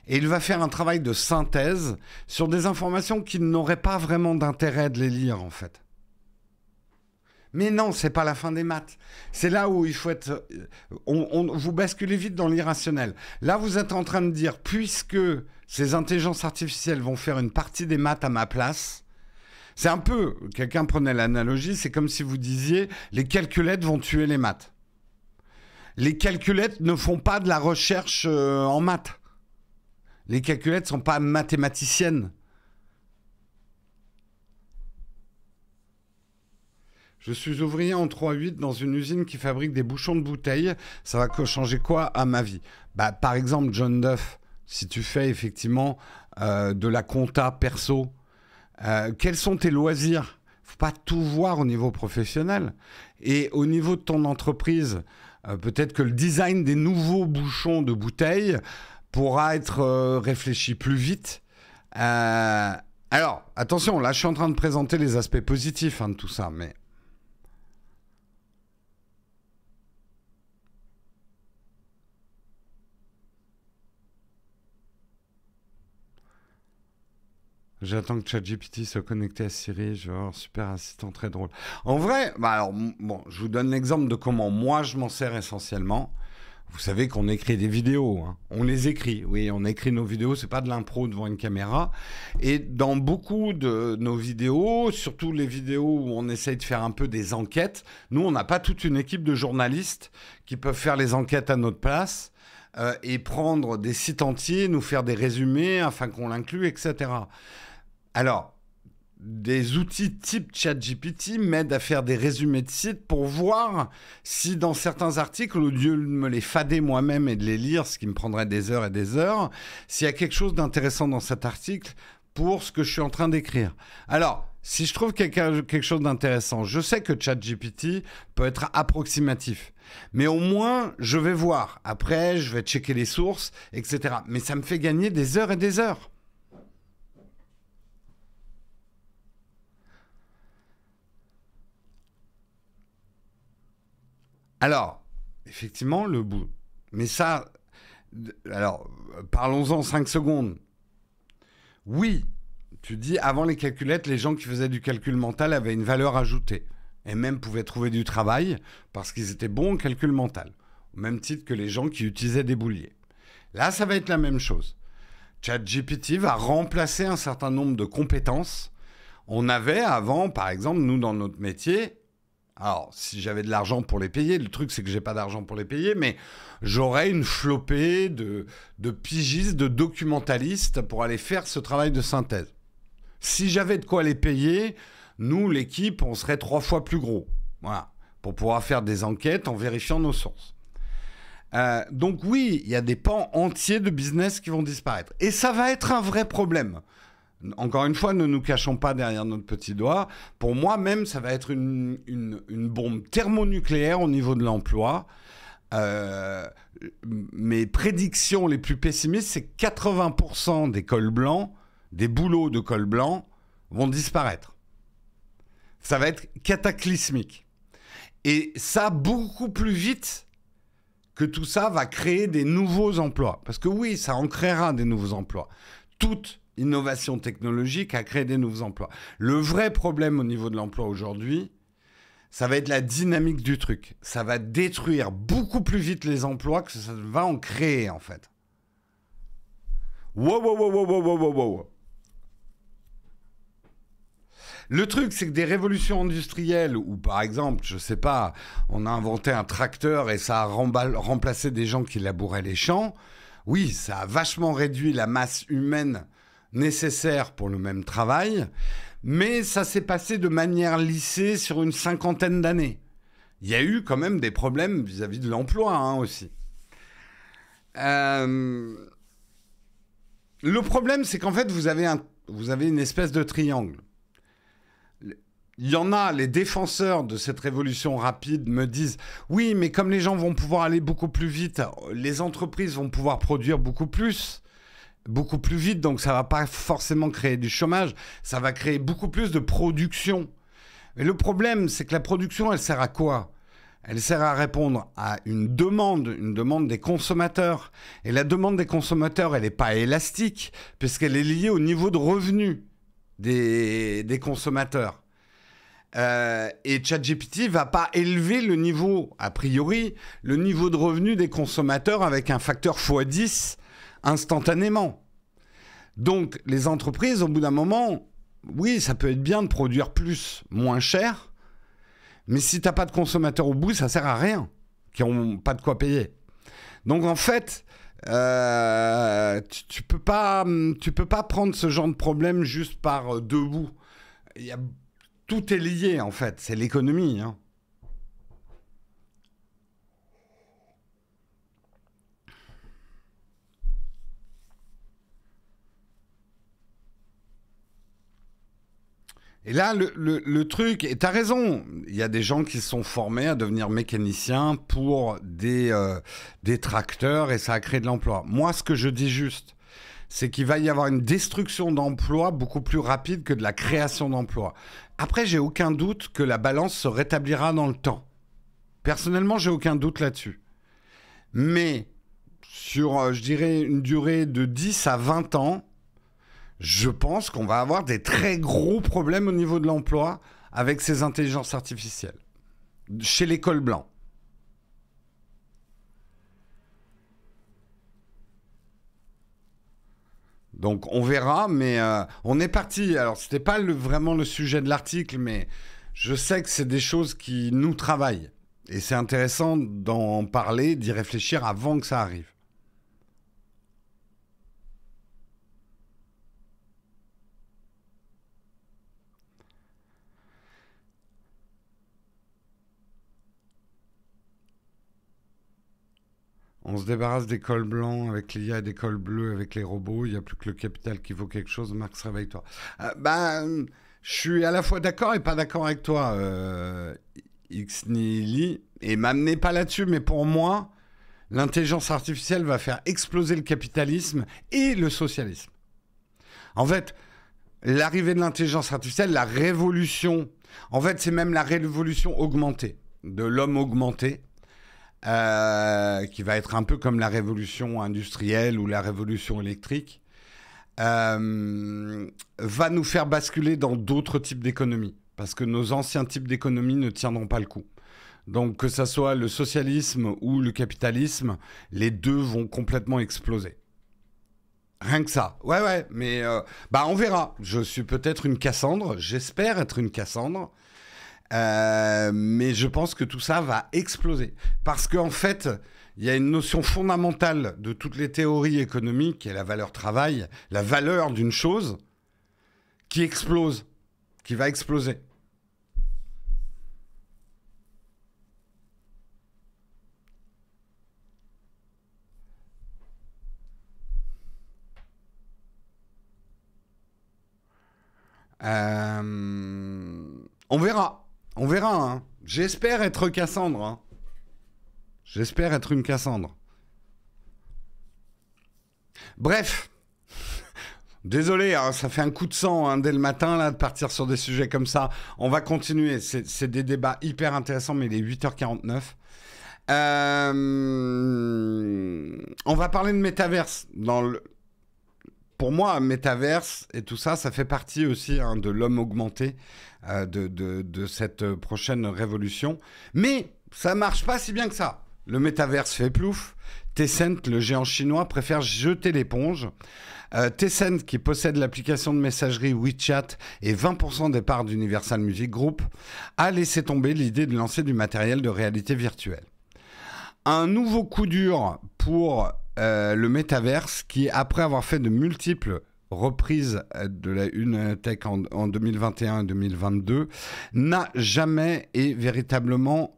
Et il va faire un travail de synthèse sur des informations qui n'auraient pas vraiment d'intérêt de les lire, en fait. Mais non, c'est pas la fin des maths. C'est là où il faut être... vous basculez vite dans l'irrationnel. Là, vous êtes en train de dire, puisque ces intelligences artificielles vont faire une partie des maths à ma place, c'est un peu... Quelqu'un prenait l'analogie, c'est comme si vous disiez, les calculettes vont tuer les maths. Les calculettes ne font pas de la recherche en maths. Les calculettes ne sont pas mathématiciennes. Je suis ouvrier en 3-8 dans une usine qui fabrique des bouchons de bouteilles. Ça va changer quoi à ma vie ? Par exemple, John Duff, si tu fais effectivement de la compta perso, quels sont tes loisirs ? Il ne faut pas tout voir au niveau professionnel. Et au niveau de ton entreprise, peut-être que le design des nouveaux bouchons de bouteilles pourra être réfléchi plus vite. Alors, attention, là, je suis en train de présenter les aspects positifs de tout ça, mais... J'attends que ChatGPT soit connecté à Siri, genre super assistant très drôle. En vrai, je vous donne l'exemple de comment moi je m'en sers essentiellement. Vous savez qu'on écrit des vidéos, hein. On les écrit, oui, on écrit nos vidéos, c'est pas de l'impro devant une caméra. Et dans beaucoup de nos vidéos, surtout les vidéos où on essaye de faire un peu des enquêtes, nous on n'a pas toute une équipe de journalistes qui peuvent faire les enquêtes à notre place et prendre des sites entiers, nous faire des résumés afin qu'on l'inclue, etc. Alors, des outils type ChatGPT m'aident à faire des résumés de sites pour voir si dans certains articles, au lieu de me les fader moi-même et de les lire, ce qui me prendrait des heures et des heures, s'il y a quelque chose d'intéressant dans cet article pour ce que je suis en train d'écrire. Alors, si je trouve quelque chose d'intéressant, je sais que ChatGPT peut être approximatif. Mais au moins, je vais voir. Après, je vais checker les sources, etc. Mais ça me fait gagner des heures et des heures. Alors, effectivement, le bout. Mais ça, alors, parlons-en 5 secondes. Oui, tu dis, avant les calculettes, les gens qui faisaient du calcul mental avaient une valeur ajoutée. Et même pouvaient trouver du travail parce qu'ils étaient bons en calcul mental. Au même titre que les gens qui utilisaient des bouliers. Là, ça va être la même chose. ChatGPT va remplacer un certain nombre de compétences. On avait avant, par exemple, nous, dans notre métier... Alors, si j'avais de l'argent pour les payer, le truc, c'est que j'ai pas d'argent pour les payer, mais j'aurais une flopée de pigistes, de documentalistes pour aller faire ce travail de synthèse. Si j'avais de quoi les payer, nous, l'équipe, on serait 3 fois plus gros. Voilà. Pour pouvoir faire des enquêtes en vérifiant nos sources. Donc oui, il y a des pans entiers de business qui vont disparaître. Et ça va être un vrai problème. Encore une fois, ne nous cachons pas derrière notre petit doigt. Pour moi, même, ça va être une bombe thermonucléaire au niveau de l'emploi. Mes prédictions les plus pessimistes, c'est que 80% des cols blancs, des boulots de cols blancs, vont disparaître. Ça va être cataclysmique. Et ça, beaucoup plus vite que tout ça va créer des nouveaux emplois. Parce que oui, ça en créera des nouveaux emplois. Toute innovation technologique à créer des nouveaux emplois. Le vrai problème au niveau de l'emploi aujourd'hui, ça va être la dynamique du truc. Ça va détruire beaucoup plus vite les emplois que ça va en créer, en fait. Wow, wow, wow, wow, wow, wow, wow. Le truc, c'est que des révolutions industrielles, où par exemple, je sais pas, on a inventé un tracteur et ça a remplacé des gens qui labouraient les champs, oui, ça a vachement réduit la masse humaine nécessaire pour le même travail, mais ça s'est passé de manière lissée sur une 50aine d'années. Il y a eu quand même des problèmes vis-à-vis de l'emploi aussi. Le problème, c'est qu'en fait, vous avez une espèce de triangle. Il y en a, les défenseurs de cette révolution rapide me disent « Oui, mais comme les gens vont pouvoir aller beaucoup plus vite, les entreprises vont pouvoir produire beaucoup plus vite, donc ça ne va pas forcément créer du chômage, ça va créer beaucoup plus de production. » Et le problème, c'est que la production, elle sert à quoi ? Elle sert à répondre à une demande des consommateurs. Et la demande des consommateurs, elle n'est pas élastique, puisqu'elle est liée au niveau de revenus des consommateurs. Et ChatGPT va pas élever le niveau, a priori, le niveau de revenu des consommateurs avec un facteur x10 instantanément. Donc, les entreprises, au bout d'un moment, oui, ça peut être bien de produire plus, moins cher, mais si t'as pas de consommateurs au bout, ça sert à rien, qui n'ont pas de quoi payer. Donc, en fait, tu peux pas prendre ce genre de problème juste par deux bouts. Tout est lié, en fait. C'est l'économie. Hein. Et là, le truc... Et t'as raison. Il y a des gens qui se sont formés à devenir mécaniciens pour des tracteurs et ça a créé de l'emploi. Moi, ce que je dis juste, c'est qu'il va y avoir une destruction d'emplois beaucoup plus rapide que de la création d'emplois. Après, j'ai aucun doute que la balance se rétablira dans le temps. Personnellement, j'ai aucun doute là-dessus. Mais sur, je dirais, une durée de 10 à 20 ans, je pense qu'on va avoir des très gros problèmes au niveau de l'emploi avec ces intelligences artificielles, chez les cols blancs. Donc on verra, mais on est parti. Alors c'était pas vraiment le sujet de l'article, mais je sais que c'est des choses qui nous travaillent. Et c'est intéressant d'en parler, d'y réfléchir avant que ça arrive. On se débarrasse des cols blancs avec l'IA et des cols bleus avec les robots. Il n'y a plus que le capital qui vaut quelque chose. Marx, réveille-toi. Je suis à la fois d'accord et pas d'accord avec toi, Xnili. Et m'amenez pas là-dessus, mais pour moi, l'intelligence artificielle va faire exploser le capitalisme et le socialisme. En fait, l'arrivée de l'intelligence artificielle, la révolution, en fait, c'est même la révolution augmentée, de l'homme augmenté. Qui va être un peu comme la révolution industrielle ou la révolution électrique, va nous faire basculer dans d'autres types d'économies. Parce que nos anciens types d'économies ne tiendront pas le coup. Donc que ça soit le socialisme ou le capitalisme, les deux vont complètement exploser. Rien que ça. Ouais, mais on verra. Je suis peut-être une Cassandre, j'espère être une Cassandre. Mais je pense que tout ça va exploser. Parce qu'en fait, il y a une notion fondamentale de toutes les théories économiques, qui est la valeur travail, la valeur d'une chose, qui explose, qui va exploser. On verra. On verra, hein. J'espère être Cassandre. Hein. J'espère être une Cassandre. Bref. Désolé, hein, ça fait un coup de sang dès le matin là, de partir sur des sujets comme ça. On va continuer. C'est des débats hyper intéressants, mais il est 8h49. On va parler de métaverse. pour moi, métaverse et tout ça, ça fait partie aussi hein, de l'homme augmenté, de cette prochaine révolution. Mais ça marche pas si bien que ça. Le métaverse fait plouf. Tencent, le géant chinois, préfère jeter l'éponge. Tencent, qui possède l'application de messagerie WeChat et 20% des parts d'Universal Music Group, a laissé tomber l'idée de lancer du matériel de réalité virtuelle. Un nouveau coup dur pour le métaverse qui, après avoir fait de multiples reprises de la Une Tech en 2021 et 2022, n'a jamais et véritablement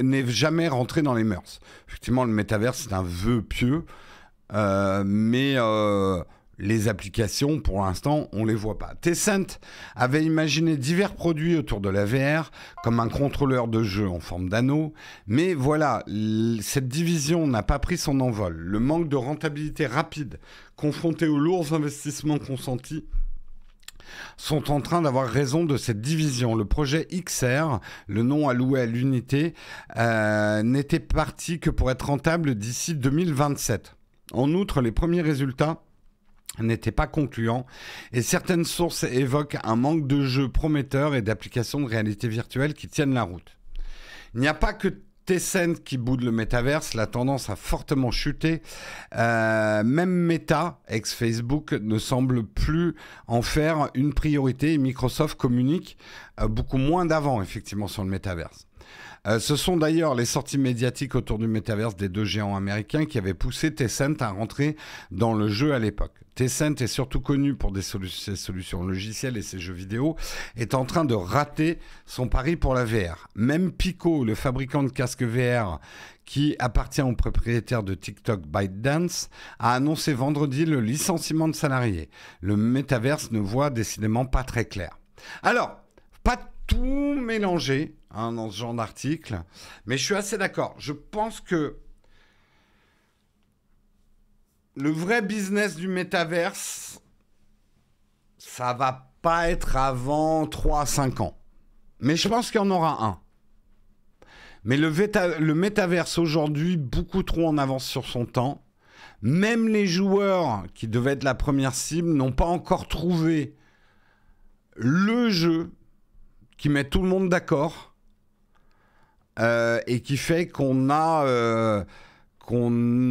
n'est jamais rentré dans les mœurs. Effectivement, le métaverse, c'est un vœu pieux, mais les applications, pour l'instant, on ne les voit pas. Tencent avait imaginé divers produits autour de la VR, comme un contrôleur de jeu en forme d'anneau. Mais voilà, cette division n'a pas pris son envol. Le manque de rentabilité rapide, confronté aux lourds investissements consentis, sont en train d'avoir raison de cette division. Le projet XR, le nom alloué à l'unité, n'était parti que pour être rentable d'ici 2027. En outre, les premiers résultats n'étaient pas concluants et certaines sources évoquent un manque de jeux prometteurs et d'applications de réalité virtuelle qui tiennent la route. Il n'y a pas que Tencent qui boude le métaverse, la tendance a fortement chuté. Même Meta, ex-Facebook, ne semble plus en faire une priorité et Microsoft communique beaucoup moins d'avant, effectivement, sur le métaverse. Ce sont d'ailleurs les sorties médiatiques autour du métaverse des deux géants américains qui avaient poussé Tencent à rentrer dans le jeu à l'époque. Tencent est surtout connu pour ses solutions logicielles et ses jeux vidéo, est en train de rater son pari pour la VR. Même Pico, le fabricant de casques VR qui appartient au propriétaire de TikTok ByteDance, a annoncé vendredi le licenciement de salariés. Le métaverse ne voit décidément pas très clair. Alors, pas tout mélanger hein, dans ce genre d'article, mais je suis assez d'accord. Je pense que le vrai business du métaverse, ça va pas être avant 3 à 5 ans. Mais je pense qu'il y en aura un. Mais le métaverse aujourd'hui, beaucoup trop en avance sur son temps. Même les joueurs qui devaient être la première cible n'ont pas encore trouvé le jeu qui met tout le monde d'accord et qui fait qu'on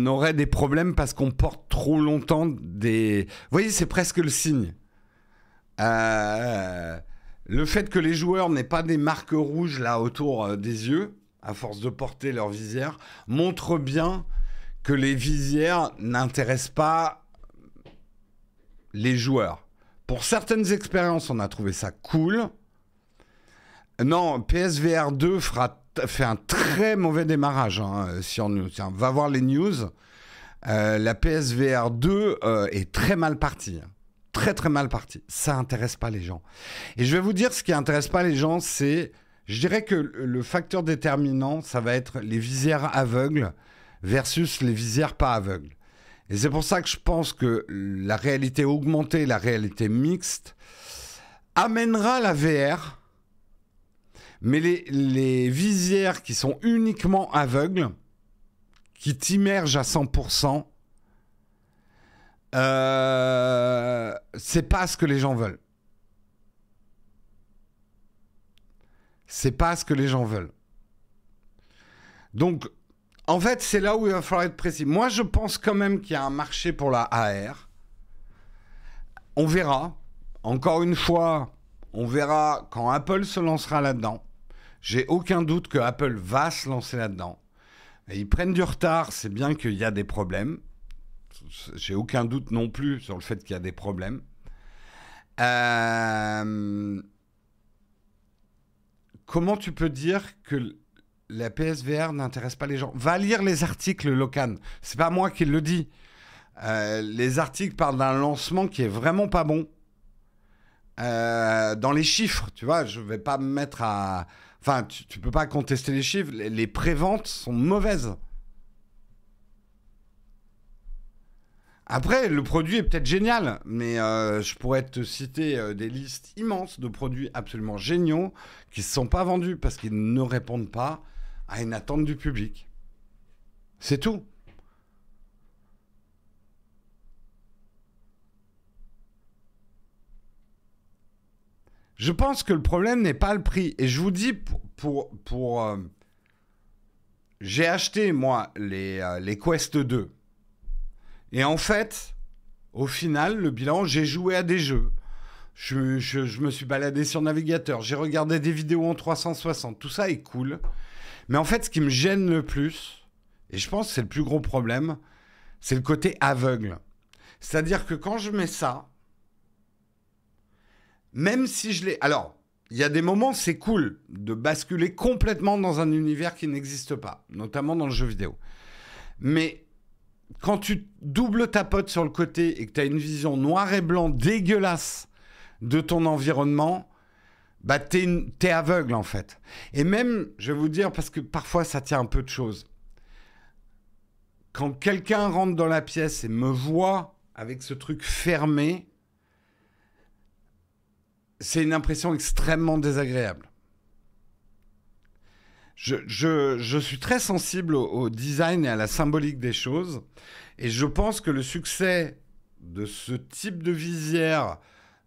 aurait des problèmes parce qu'on porte trop longtemps des... Vous voyez, c'est presque le signe. Le fait que les joueurs n'aient pas des marques rouges là autour des yeux, à force de porter leur visière, montre bien que les visières n'intéressent pas les joueurs. Pour certaines expériences, on a trouvé ça cool. Non, PSVR 2 fait un très mauvais démarrage. Hein, tiens, va voir les news. La PSVR 2 est très mal partie. Très, très mal partie. Ça n'intéresse pas les gens. Et je vais vous dire, ce qui n'intéresse pas les gens, c'est... Je dirais que le facteur déterminant, ça va être les visières aveugles versus les visières pas aveugles. Et c'est pour ça que je pense que la réalité augmentée, la réalité mixte, amènera la VR. Mais les visières qui sont uniquement aveugles, qui t'immergent à 100%, c'est pas ce que les gens veulent. C'est pas ce que les gens veulent. Donc, en fait, c'est là où il va falloir être précis. Moi, je pense quand même qu'il y a un marché pour la AR. On verra. Encore une fois, on verra quand Apple se lancera là-dedans. J'ai aucun doute que Apple va se lancer là-dedans. Et ils prennent du retard, c'est bien qu'il y a des problèmes. J'ai aucun doute non plus sur le fait qu'il y a des problèmes. Comment tu peux dire que la PSVR n'intéresse pas les gens? Va lire les articles, Locan. C'est pas moi qui le dis. Les articles parlent d'un lancement qui est vraiment pas bon. Dans les chiffres, tu vois, je vais pas me mettre à... Enfin, tu peux pas contester les chiffres. Les préventes sont mauvaises. Après, le produit est peut-être génial, mais je pourrais te citer des listes immenses de produits absolument géniaux qui ne se sont pas vendus parce qu'ils ne répondent pas à une attente du public. C'est tout. Je pense que le problème n'est pas le prix. Et je vous dis, j'ai acheté, moi, les Quest 2. Et en fait, au final, le bilan, j'ai joué à des jeux. Je me suis baladé sur navigateur. J'ai regardé des vidéos en 360. Tout ça est cool. Mais en fait, ce qui me gêne le plus, et je pense que c'est le plus gros problème, c'est le côté aveugle. C'est-à-dire que quand je mets ça, même si je l'ai... Alors, il y a des moments, c'est cool de basculer complètement dans un univers qui n'existe pas, notamment dans le jeu vidéo. Mais quand tu doubles tapotes sur le côté et que tu as une vision noir et blanc dégueulasse de ton environnement, bah t'es aveugle en fait. Et même, je vais vous dire, parce que parfois ça tient un peu de choses. Quand quelqu'un rentre dans la pièce et me voit avec ce truc fermé, c'est une impression extrêmement désagréable. Je suis très sensible au design et à la symbolique des choses. Et je pense que le succès de ce type de visière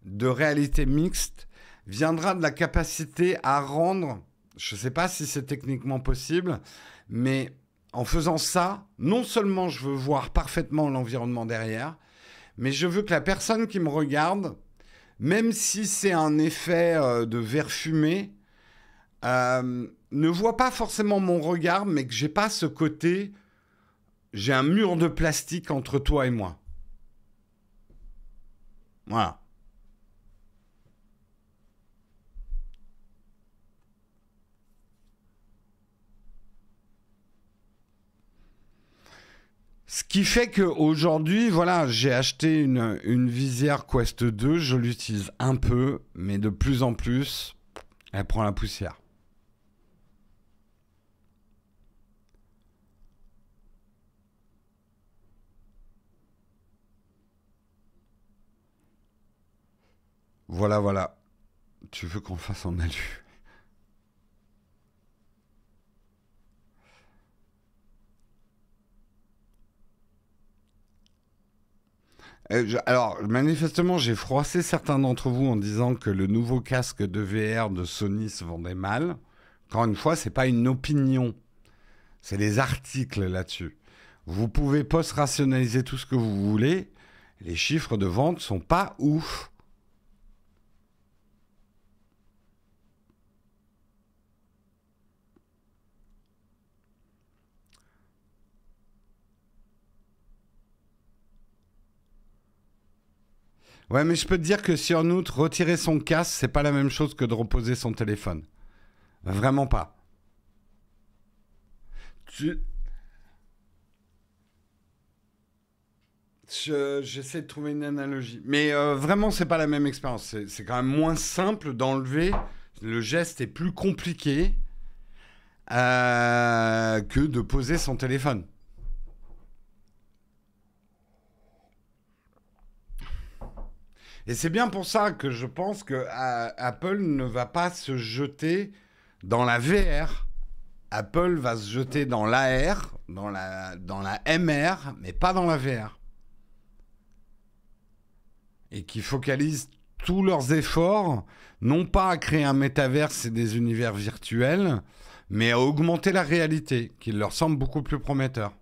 de réalité mixte viendra de la capacité à rendre, je ne sais pas si c'est techniquement possible, mais en faisant ça, non seulement je veux voir parfaitement l'environnement derrière, mais je veux que la personne qui me regarde, même si c'est un effet de verre fumé, ne voit pas forcément mon regard, mais que j'ai pas ce côté, j'ai un mur de plastique entre toi et moi. Voilà. Ce qui fait qu'aujourd'hui, voilà, j'ai acheté une visière Quest 2, je l'utilise un peu, mais de plus en plus, elle prend la poussière. Voilà, voilà. Tu veux qu'on fasse en alu? Alors, manifestement, j'ai froissé certains d'entre vous en disant que le nouveau casque de VR de Sony se vendait mal. Encore une fois, c'est pas une opinion, c'est des articles là-dessus. Vous pouvez post-rationaliser tout ce que vous voulez. Les chiffres de vente sont pas ouf. Ouais, mais je peux te dire que si en outre, retirer son casque, c'est pas la même chose que de reposer son téléphone. Vraiment pas. Tu- J'essaie de trouver une analogie. Mais vraiment, c'est pas la même expérience. C'est quand même moins simple d'enlever. Le geste est plus compliqué que de poser son téléphone. Et c'est bien pour ça que je pense que Apple ne va pas se jeter dans la VR. Apple va se jeter dans l'AR, dans la MR, mais pas dans la VR. Et qui focalisent tous leurs efforts, non pas à créer un métaverse et des univers virtuels, mais à augmenter la réalité, qui leur semble beaucoup plus prometteur.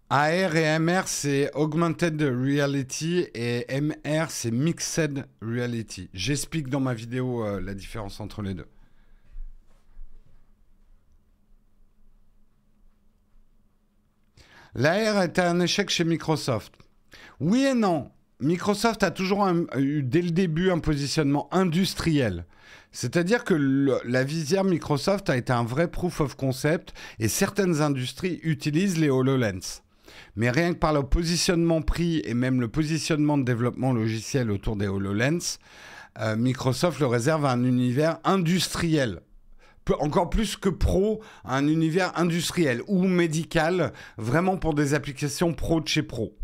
AR et MR, c'est Augmented Reality et MR, c'est Mixed Reality. J'explique dans ma vidéo la différence entre les deux. L'AR était un échec chez Microsoft. Oui et non. Microsoft a toujours eu dès le début un positionnement industriel. C'est-à-dire que la visière Microsoft a été un vrai proof of concept et certaines industries utilisent les HoloLens. Mais rien que par le positionnement prix et même le positionnement de développement logiciel autour des HoloLens, Microsoft le réserve à un univers industriel. Encore plus que pro, un univers industriel ou médical, vraiment pour des applications pro de chez pro.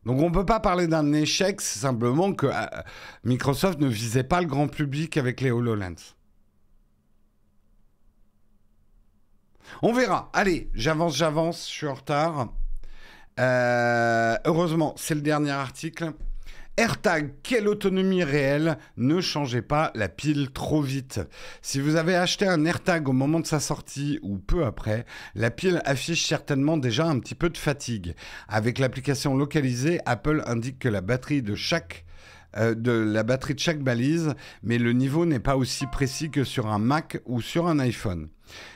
Donc on ne peut pas parler d'un échec, c'est simplement que Microsoft ne visait pas le grand public avec les HoloLens. On verra. Allez, j'avance, je suis en retard. Heureusement, c'est le dernier article. AirTag, quelle autonomie réelle? Ne changez pas la pile trop vite. Si vous avez acheté un AirTag au moment de sa sortie ou peu après, la pile affiche certainement déjà un petit peu de fatigue. Avec l'application localisée, Apple indique que la batterie de chaque balise, mais le niveau n'est pas aussi précis que sur un Mac ou sur un iPhone.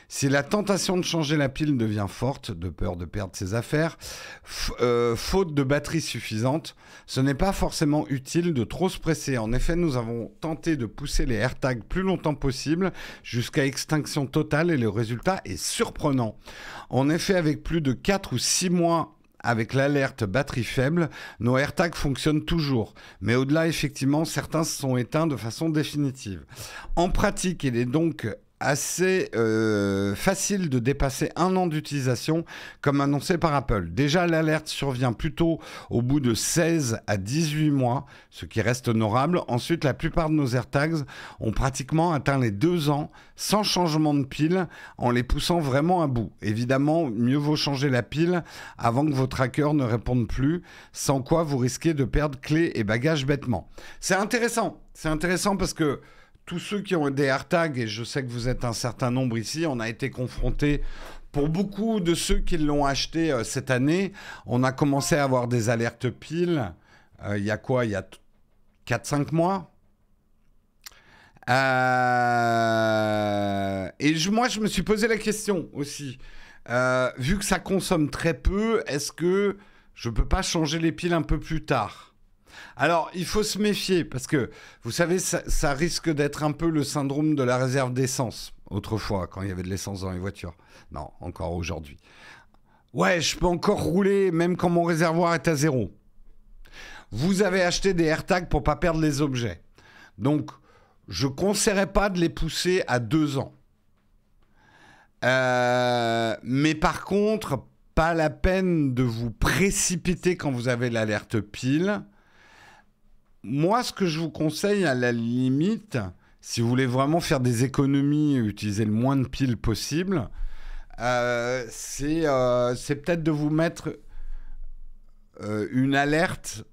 Si la tentation de changer la pile devient forte, de peur de perdre ses affaires, faute de batterie suffisante, ce n'est pas forcément utile de trop se presser. En effet, nous avons tenté de pousser les AirTags plus longtemps possible, jusqu'à extinction totale, et le résultat est surprenant. En effet, avec plus de 4 ou 6 mois avec l'alerte batterie faible, nos AirTags fonctionnent toujours. Mais au-delà, effectivement, certains se sont éteints de façon définitive. En pratique, il est donc assez facile de dépasser 1 an d'utilisation, comme annoncé par Apple. Déjà, l'alerte survient plutôt au bout de 16 à 18 mois, ce qui reste honorable. Ensuite, la plupart de nos AirTags ont pratiquement atteint les 2 ans sans changement de pile, en les poussant vraiment à bout. Évidemment, mieux vaut changer la pile avant que vos trackers ne répondent plus, sans quoi vous risquez de perdre clés et bagages bêtement. C'est intéressant parce que tous ceux qui ont des AirTags, et je sais que vous êtes un certain nombre ici, on a été confrontés, pour beaucoup de ceux qui l'ont acheté cette année, on a commencé à avoir des alertes piles. Il y a quoi? Il y a 4-5 mois. Moi, je me suis posé la question aussi. Vu que ça consomme très peu, est-ce que je ne peux pas changer les piles un peu plus tard? Alors, il faut se méfier parce que, vous savez, ça risque d'être un peu le syndrome de la réserve d'essence. Autrefois, quand il y avait de l'essence dans les voitures. Non, encore aujourd'hui. Ouais, je peux encore rouler même quand mon réservoir est à 0. Vous avez acheté des AirTags pour pas perdre les objets. Donc, je ne conseillerais pas de les pousser à 2 ans. Mais par contre, pas la peine de vous précipiter quand vous avez l'alerte pile. Moi, ce que je vous conseille, à la limite, si vous voulez vraiment faire des économies et utiliser le moins de piles possible, c'est peut-être de vous mettre une alerte,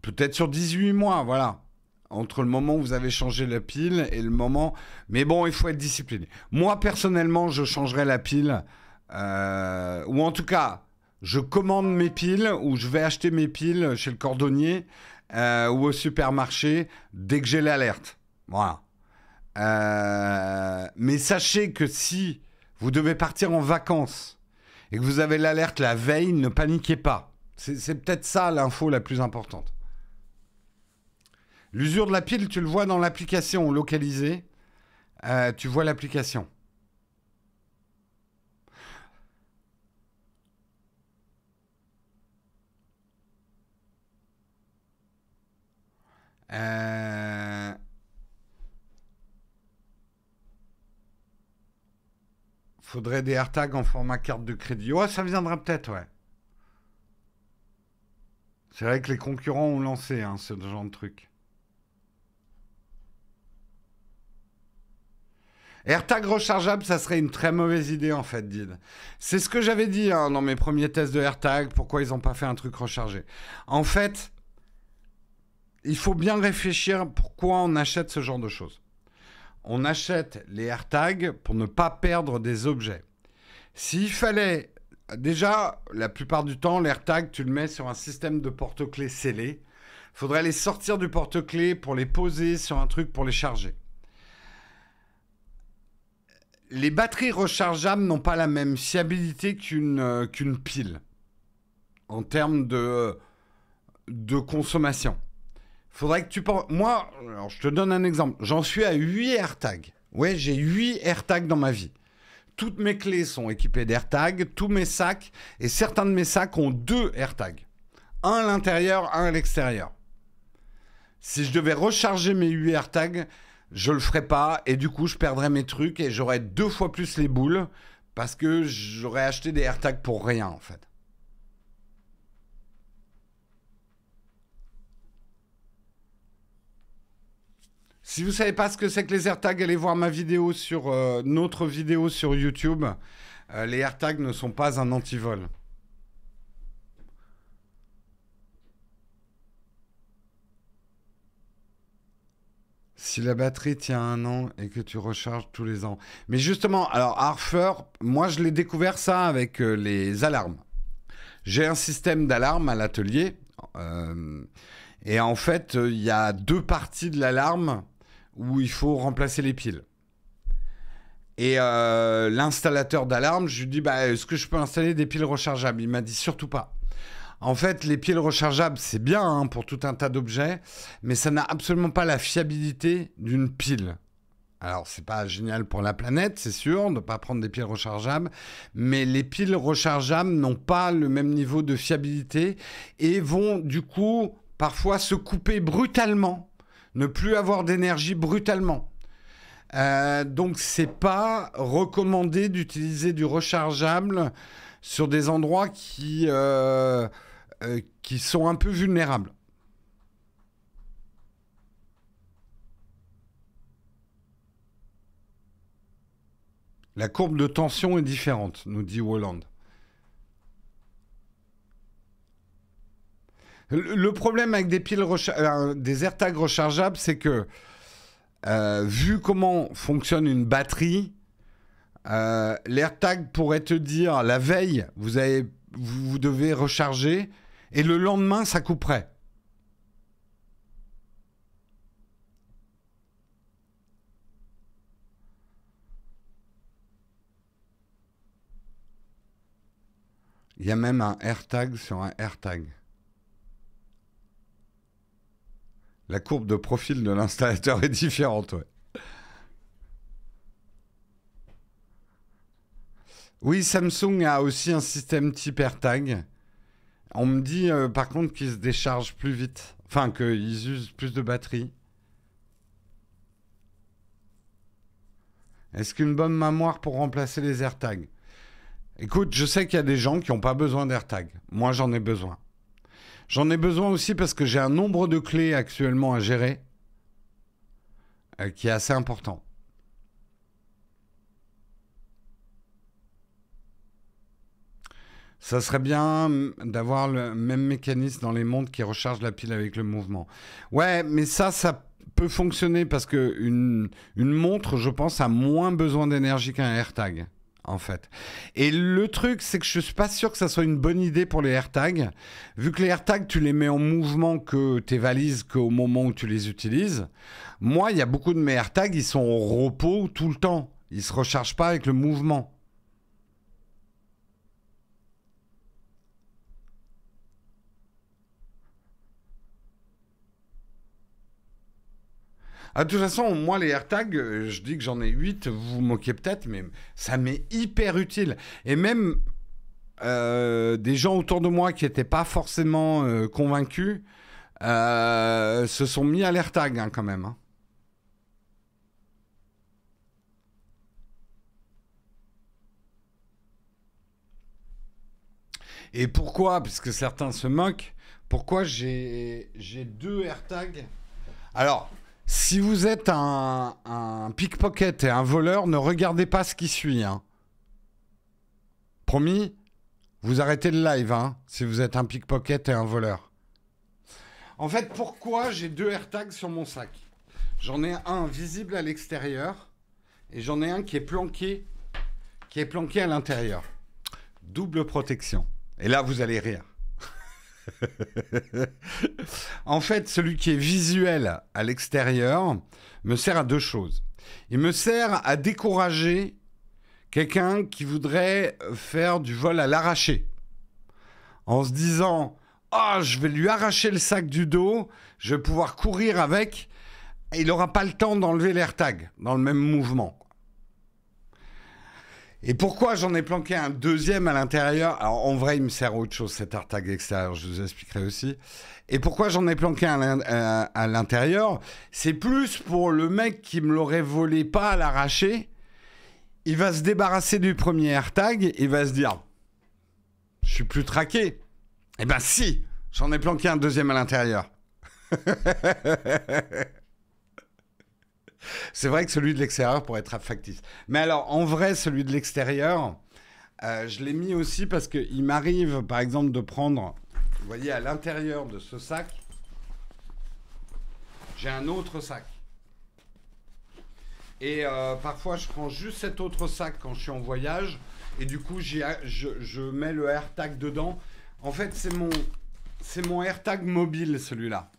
peut-être sur 18 mois, voilà. Entre le moment où vous avez changé la pile et le moment... Mais bon, il faut être discipliné. Moi, personnellement, je changerai la pile, ou en tout cas... Je commande mes piles ou je vais acheter mes piles chez le cordonnier ou au supermarché dès que j'ai l'alerte. Voilà. Mais sachez que si vous devez partir en vacances et que vous avez l'alerte la veille, ne paniquez pas. C'est peut-être ça l'info la plus importante. L'usure de la pile, tu le vois dans l'application localisée. Tu vois l'application. Faudrait des AirTags en format carte de crédit. Ouais, ça viendra peut-être, ouais. C'est vrai que les concurrents ont lancé ce genre de truc. AirTag rechargeable, ça serait une très mauvaise idée en fait, Did. C'est ce que j'avais dit dans mes premiers tests de AirTag, pourquoi ils n'ont pas fait un truc rechargé. En fait, il faut bien réfléchir pourquoi on achète ce genre de choses. On achète les AirTags pour ne pas perdre des objets. S'il fallait... Déjà, la plupart du temps, l'AirTag, tu le mets sur un système de porte-clés scellé. Il faudrait les sortir du porte-clés pour les poser sur un truc pour les charger. Les batteries rechargeables n'ont pas la même fiabilité qu'une pile en termes de consommation. Faudrait que tu penses... Moi, alors je te donne un exemple. J'en suis à 8 AirTags. Ouais, j'ai 8 AirTags dans ma vie. Toutes mes clés sont équipées d'AirTags, tous mes sacs, et certains de mes sacs ont 2 AirTags. Un à l'intérieur, un à l'extérieur. Si je devais recharger mes 8 AirTags, je le ferais pas, et du coup, je perdrais mes trucs, et j'aurais 2 fois plus les boules, parce que j'aurais acheté des AirTags pour rien, en fait. Si vous savez pas ce que c'est que les AirTags, allez voir ma vidéo sur notre vidéo sur YouTube. Les AirTags ne sont pas un antivol. Si la batterie tient 1 an et que tu recharges tous les ans. Mais justement, alors Harfer, moi je l'ai découvert ça avec les alarmes. J'ai un système d'alarme à l'atelier. Et en fait, il y a 2 parties de l'alarme où il faut remplacer les piles. Et l'installateur d'alarme, je lui dis, bah, est-ce que je peux installer des piles rechargeables? Il m'a dit, surtout pas. En fait, les piles rechargeables, c'est bien hein, pour tout un tas d'objets, mais ça n'a absolument pas la fiabilité d'une pile. Alors, c'est pas génial pour la planète, c'est sûr, de ne pas prendre des piles rechargeables, mais les piles rechargeables n'ont pas le même niveau de fiabilité et vont, du coup, parfois se couper brutalement, ne plus avoir d'énergie brutalement. Donc, c'est pas recommandé d'utiliser du rechargeable sur des endroits qui sont un peu vulnérables. La courbe de tension est différente, nous dit Walland. Le problème avec des AirTags rechargeables, c'est que vu comment fonctionne une batterie, l'AirTag pourrait te dire la veille, vous devez recharger, et le lendemain, ça couperait. Il y a même un AirTag sur un AirTag. La courbe de profil de l'installateur est différente, ouais. Oui, Samsung a aussi un système type AirTag. On me dit par contre qu'ils se déchargent plus vite. Enfin, qu'ils usent plus de batterie. Est-ce qu'une bonne mémoire pour remplacer les AirTags? Écoute, je sais qu'il y a des gens qui n'ont pas besoin d'AirTag. Moi, j'en ai besoin. J'en ai besoin aussi parce que j'ai un nombre de clés actuellement à gérer qui est assez important. Ça serait bien d'avoir le même mécanisme dans les montres qui rechargent la pile avec le mouvement. Ouais, mais ça peut fonctionner parce qu'une montre, je pense, a moins besoin d'énergie qu'un AirTag, en fait. Et le truc, c'est que je ne suis pas sûr que ça soit une bonne idée pour les AirTags. Vu que les AirTags, tu les mets en mouvement que tes valises qu'au moment où tu les utilises. Moi, il y a beaucoup de mes AirTags, ils sont au repos tout le temps. Ils ne se rechargent pas avec le mouvement. Ah, de toute façon, moi, les AirTags, je dis que j'en ai 8, vous vous moquez peut-être, mais ça m'est hyper utile. Et même des gens autour de moi qui n'étaient pas forcément convaincus se sont mis à l'AirTag hein, quand même. Hein. Et pourquoi, puisque certains se moquent, pourquoi j'ai 2 AirTags? Alors, si vous êtes un pickpocket et un voleur, ne regardez pas ce qui suit. Hein. Promis, vous arrêtez le live hein, si vous êtes un pickpocket et un voleur. En fait, pourquoi j'ai 2 AirTags sur mon sac? J'en ai un visible à l'extérieur et j'en ai un qui est planqué à l'intérieur. Double protection. Et là, vous allez rire. En fait, celui qui est visuel à l'extérieur me sert à 2 choses. Il me sert à décourager quelqu'un qui voudrait faire du vol à l'arraché. En se disant « Ah, je vais lui arracher le sac du dos, je vais pouvoir courir avec. » Et il n'aura pas le temps d'enlever l'AirTag dans le même mouvement. Et pourquoi j'en ai planqué un deuxième à l'intérieur? Alors, en vrai, il me sert à autre chose, cet AirTag extérieur, je vous expliquerai aussi. Et pourquoi j'en ai planqué un à l'intérieur? C'est plus pour le mec qui me l'aurait volé pas à l'arraché. Il va se débarrasser du premier AirTag, il va se dire « Je suis plus traqué. » Eh ben si, j'en ai planqué un deuxième à l'intérieur. C'est vrai que celui de l'extérieur pourrait être factice. Mais alors, en vrai, celui de l'extérieur, je l'ai mis aussi parce qu'il m'arrive, par exemple, de prendre, vous voyez, à l'intérieur de ce sac, j'ai un autre sac. Et parfois, je prends juste cet autre sac quand je suis en voyage. Et du coup, je mets le AirTag dedans. En fait, c'est mon AirTag mobile, celui-là.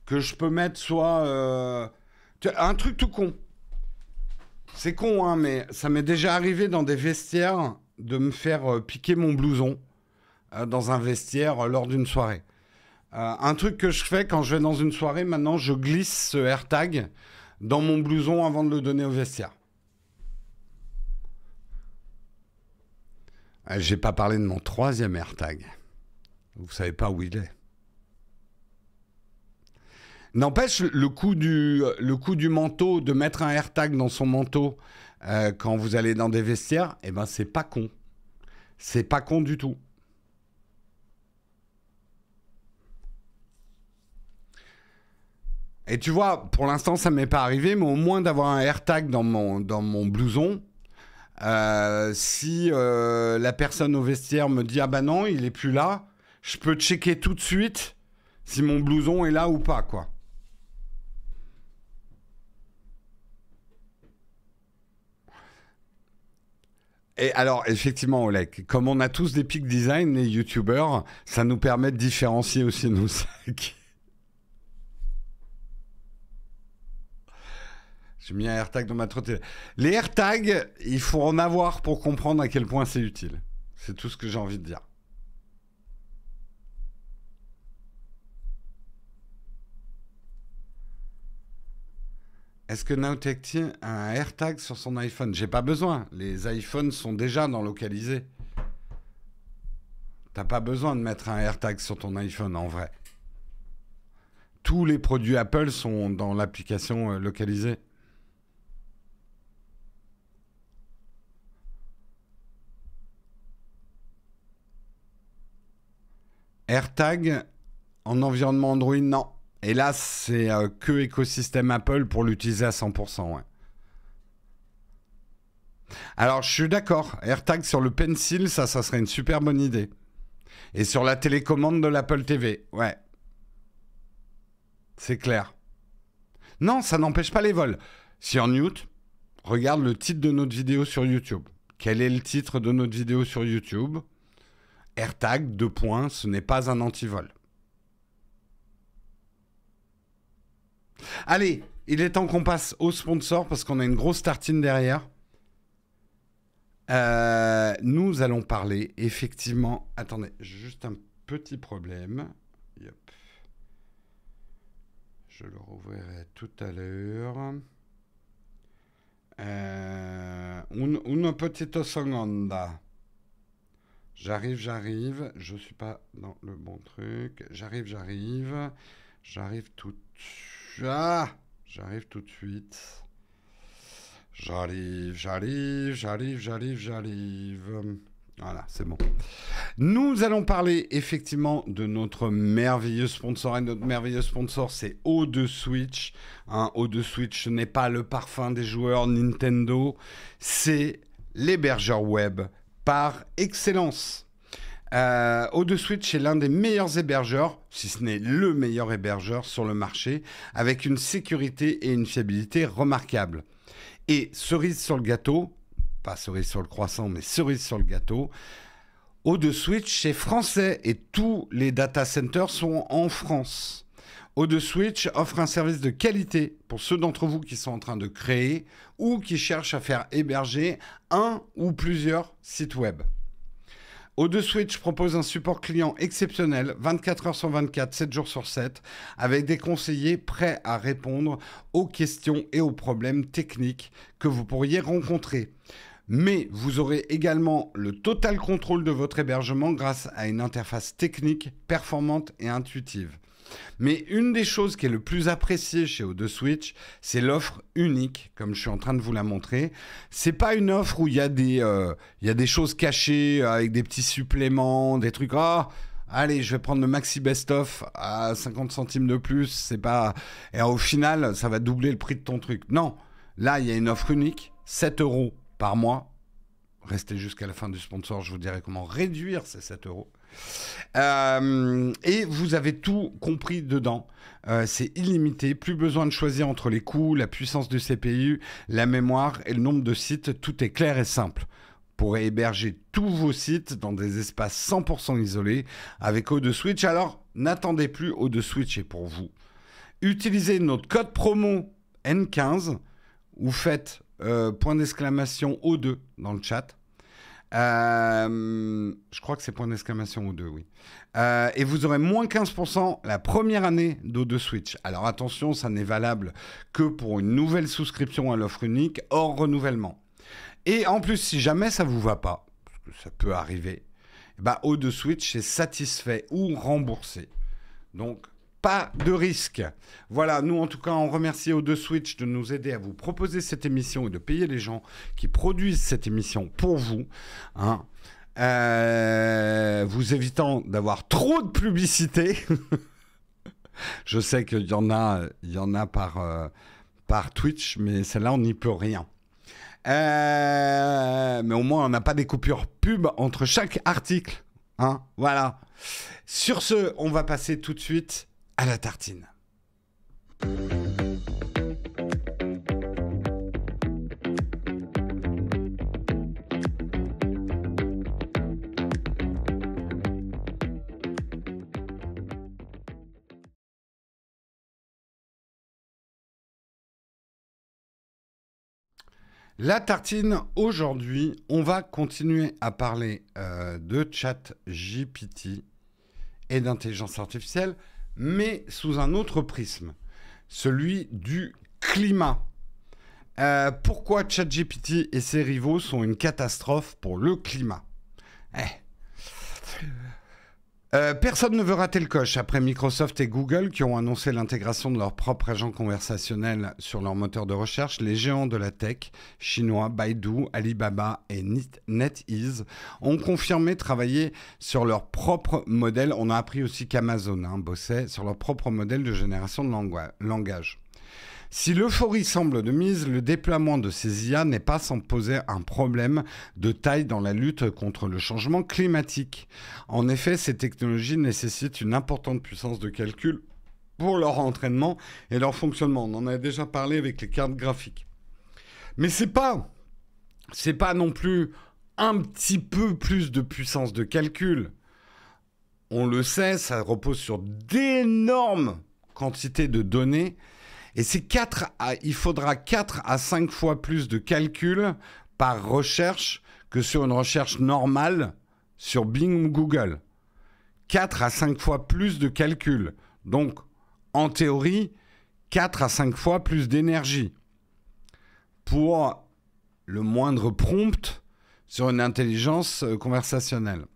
Que je peux mettre soit... un truc tout con. C'est con, hein, mais ça m'est déjà arrivé dans des vestiaires de me faire piquer mon blouson dans un vestiaire lors d'une soirée. Un truc que je fais quand je vais dans une soirée, maintenant, je glisse ce AirTag dans mon blouson avant de le donner au vestiaire. J'ai pas parlé de mon troisième AirTag. Vous savez pas où il est. N'empêche, le coup du manteau, de mettre un AirTag dans son manteau quand vous allez dans des vestiaires, eh ben c'est pas con. C'est pas con du tout. Et tu vois, pour l'instant, ça m'est pas arrivé, mais au moins d'avoir un AirTag dans mon blouson, si la personne au vestiaire me dit « Ah bah non, il est plus là », je peux checker tout de suite si mon blouson est là ou pas, quoi. Et alors, effectivement, Oleg, comme on a tous des peak design, les youtubeurs, ça nous permet de différencier aussi nos sacs. J'ai mis un AirTag dans ma trottinette. Les AirTags, il faut en avoir pour comprendre à quel point c'est utile. C'est tout ce que j'ai envie de dire. Est-ce que Nowtech tient un AirTag sur son iPhone? J'ai pas besoin. Les iPhones sont déjà dans localisé. T'as pas besoin de mettre un AirTag sur ton iPhone en vrai. Tous les produits Apple sont dans l'application localisée. AirTag en environnement Android, non. Et là, c'est que écosystème Apple pour l'utiliser à 100%. Ouais. Alors, je suis d'accord. AirTag sur le Pencil, ça serait une super bonne idée. Et sur la télécommande de l'Apple TV, ouais. C'est clair. Non, ça n'empêche pas les vols. Si en Newt, regarde le titre de notre vidéo sur YouTube. Quel est le titre de notre vidéo sur YouTube? AirTag, 2 points, ce n'est pas un antivol. Allez, il est temps qu'on passe au sponsor parce qu'on a une grosse tartine derrière. Nous allons parler effectivement... Attendez, juste un petit problème. Yep. Je le rouvrirai tout à l'heure. Un petito seconda. J'arrive. Je suis pas dans le bon truc. J'arrive tout de suite. J'arrive tout de suite. J'arrive. Voilà, c'est bon. Nous allons parler effectivement de notre merveilleux sponsor. Et notre merveilleux sponsor, c'est O2 Switch. O2 Switch, ce n'est pas le parfum des joueurs Nintendo. C'est l'hébergeur web par excellence. O2 Switch est l'un des meilleurs hébergeurs, si ce n'est le meilleur hébergeur sur le marché, avec une sécurité et une fiabilité remarquables. Et cerise sur le gâteau, pas cerise sur le croissant, mais cerise sur le gâteau, O2 Switch c'est français et tous les data centers sont en France. O2 Switch offre un service de qualité pour ceux d'entre vous qui sont en train de créer ou qui cherchent à faire héberger un ou plusieurs sites web. O2 Switch propose un support client exceptionnel, 24 heures sur 24, 7 jours sur 7, avec des conseillers prêts à répondre aux questions et aux problèmes techniques que vous pourriez rencontrer. Mais vous aurez également le total contrôle de votre hébergement grâce à une interface technique performante et intuitive. Mais une des choses qui est le plus appréciée chez O2 Switch, c'est l'offre unique, comme je suis en train de vous la montrer. C'est pas une offre où il y a des choses cachées avec des petits suppléments, des trucs. Ah, allez, je vais prendre le Maxi Best Of à 50 centimes de plus. C'est pas. Et au final, ça va doubler le prix de ton truc. Non, Là, il y a une offre unique, 7 € par mois. Restez jusqu'à la fin du sponsor, je vous dirai comment réduire ces 7 €. Et vous avez tout compris dedans. C'est illimité, plus besoin de choisir entre les coûts, la puissance du CPU, la mémoire et le nombre de sites. Tout est clair et simple. Vous pourrez héberger tous vos sites dans des espaces 100% isolés avec O2Switch. Alors, n'attendez plus, O2Switch est pour vous. Utilisez notre code promo N15 ou faites point d'exclamation O2 dans le chat. Je crois que c'est point d'exclamation O2, oui. Et vous aurez moins 15% la première année d'O2Switch. Alors attention, ça n'est valable que pour une nouvelle souscription à l'offre unique hors renouvellement. Et en plus, si jamais ça ne vous va pas, parce que ça peut arriver, bah O2Switch est satisfait ou remboursé. Donc, pas de risque. Voilà, nous en tout cas, on remercie O2Switch de nous aider à vous proposer cette émission et de payer les gens qui produisent cette émission pour vous. Hein. Vous évitant d'avoir trop de publicité. Je sais qu'il y en a par Twitch, mais celle-là, on n'y peut rien. Mais au moins, on n'a pas des coupures pub entre chaque article. Hein. Voilà. Sur ce, on va passer tout de suite à la tartine. La tartine, aujourd'hui, on va continuer à parler de ChatGPT et d'intelligence artificielle, mais sous un autre prisme, celui du climat. Pourquoi ChatGPT et ses rivaux sont une catastrophe pour le climat ? Personne ne veut rater le coche après Microsoft et Google qui ont annoncé l'intégration de leur propre agent conversationnel sur leur moteur de recherche. Les géants de la tech chinois Baidu, Alibaba et NetEase ont confirmé travailler sur leur propre modèle. On a appris aussi qu'Amazon bossait sur leur propre modèle de génération de langage. Si l'euphorie semble de mise, le déploiement de ces IA n'est pas sans poser un problème de taille dans la lutte contre le changement climatique. En effet, ces technologies nécessitent une importante puissance de calcul pour leur entraînement et leur fonctionnement. On en a déjà parlé avec les cartes graphiques. Mais c'est pas non plus un petit peu plus de puissance de calcul. On le sait, ça repose sur d'énormes quantités de données. Et il faudra 4 à 5 fois plus de calculs par recherche que sur une recherche normale sur Bing ou Google. 4 à 5 fois plus de calculs. Donc, en théorie, 4 à 5 fois plus d'énergie pour le moindre prompt sur une intelligence conversationnelle.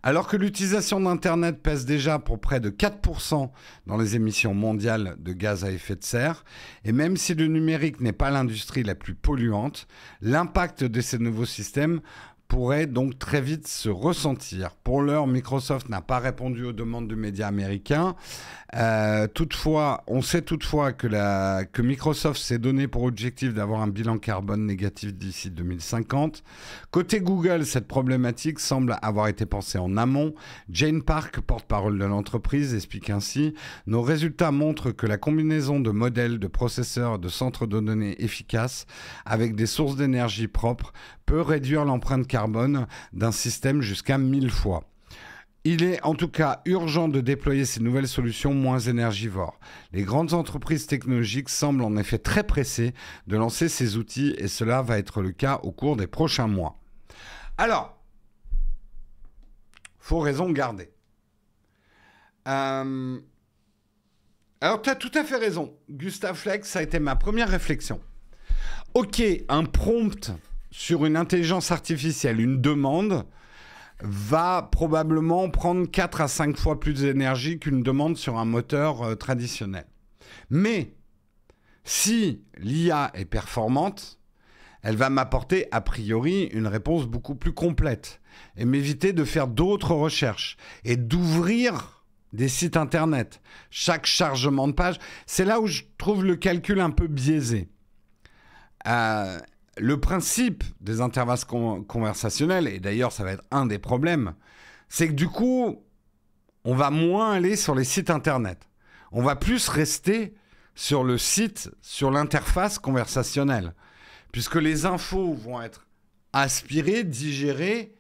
Alors que l'utilisation d'Internet pèse déjà pour près de 4% dans les émissions mondiales de gaz à effet de serre, et même si le numérique n'est pas l'industrie la plus polluante, l'impact de ces nouveaux systèmes pourrait donc très vite se ressentir. Pour l'heure, Microsoft n'a pas répondu aux demandes du média américain. Toutefois, on sait toutefois que Microsoft s'est donné pour objectif d'avoir un bilan carbone négatif d'ici 2050. Côté Google, cette problématique semble avoir été pensée en amont. Jane Park, porte-parole de l'entreprise, explique ainsi « Nos résultats montrent que la combinaison de modèles, de processeurs, de centres de données efficaces avec des sources d'énergie propres peut réduire l'empreinte carbone d'un système jusqu'à 1000 fois. Il est en tout cas urgent de déployer ces nouvelles solutions moins énergivores. Les grandes entreprises technologiques semblent en effet très pressées de lancer ces outils et cela va être le cas au cours des prochains mois. » Alors, faut raison garder. Alors, tu as tout à fait raison. Gustave Flex, ça a été ma première réflexion. Ok, un prompt sur une intelligence artificielle, une demande, va probablement prendre 4 à 5 fois plus d'énergie qu'une demande sur un moteur traditionnel. Mais si l'IA est performante, elle va m'apporter a priori une réponse beaucoup plus complète et m'éviter de faire d'autres recherches et d'ouvrir des sites internet. Chaque chargement de page, c'est là où je trouve le calcul un peu biaisé. Le principe des interfaces conversationnelles, et d'ailleurs ça va être un des problèmes, c'est que du coup, on va moins aller sur les sites internet. On va plus rester sur le site, sur l'interface conversationnelle, puisque les infos vont être aspirées, digérées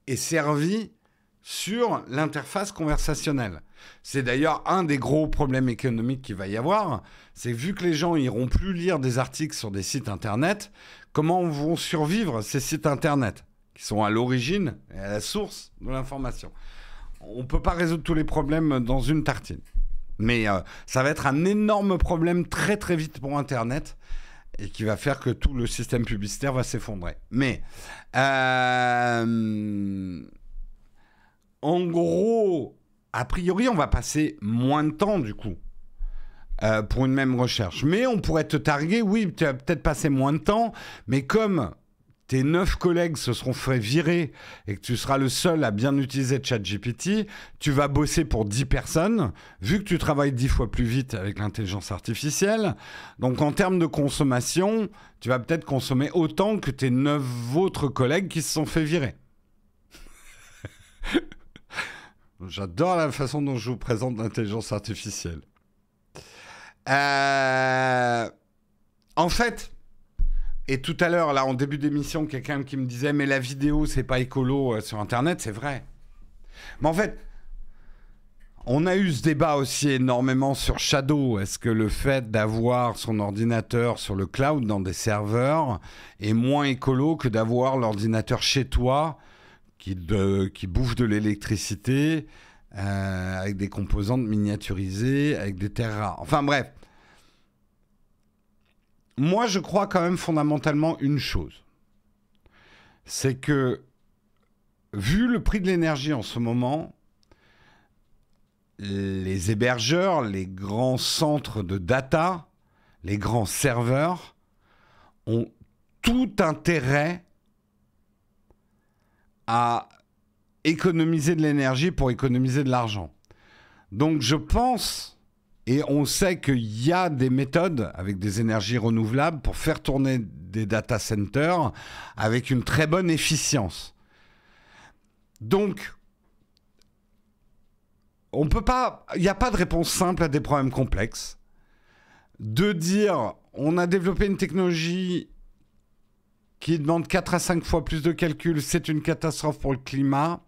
et servies sur l'interface conversationnelle. C'est d'ailleurs un des gros problèmes économiques qu'il va y avoir, c'est que vu que les gens n'iront plus lire des articles sur des sites internet, comment vont survivre ces sites internet qui sont à l'origine et à la source de l'information? On ne peut pas résoudre tous les problèmes dans une tartine. Mais ça va être un énorme problème très très vite pour Internet et qui va faire que tout le système publicitaire va s'effondrer. Mais en gros, a priori, on va passer moins de temps du coup pour une même recherche. Mais on pourrait te targuer, oui, tu vas peut-être passer moins de temps, mais comme tes 9 collègues se seront fait virer et que tu seras le seul à bien utiliser ChatGPT, tu vas bosser pour 10 personnes, vu que tu travailles 10 fois plus vite avec l'intelligence artificielle. Donc en termes de consommation, tu vas peut-être consommer autant que tes 9 autres collègues qui se sont fait virer. J'adore la façon dont je vous présente l'intelligence artificielle. En fait... Et tout à l'heure, là, en début d'émission, quelqu'un qui me disait « Mais la vidéo, c'est pas écolo sur Internet », c'est vrai. Mais en fait, on a eu ce débat aussi énormément sur Shadow. Est-ce que le fait d'avoir son ordinateur sur le cloud dans des serveurs est moins écolo que d'avoir l'ordinateur chez toi qui bouffe de l'électricité avec des composantes miniaturisées, avec des terres rares. Enfin bref. Moi, je crois quand même fondamentalement une chose. C'est que, vu le prix de l'énergie en ce moment, les hébergeurs, les grands centres de data, les grands serveurs ont tout intérêt à économiser de l'énergie pour économiser de l'argent. Donc, je pense... Et on sait qu'il y a des méthodes avec des énergies renouvelables pour faire tourner des data centers avec une très bonne efficience. Donc, on peut pas, il n'y a pas de réponse simple à des problèmes complexes. De dire, on a développé une technologie qui demande 4 à 5 fois plus de calculs, c'est une catastrophe pour le climat.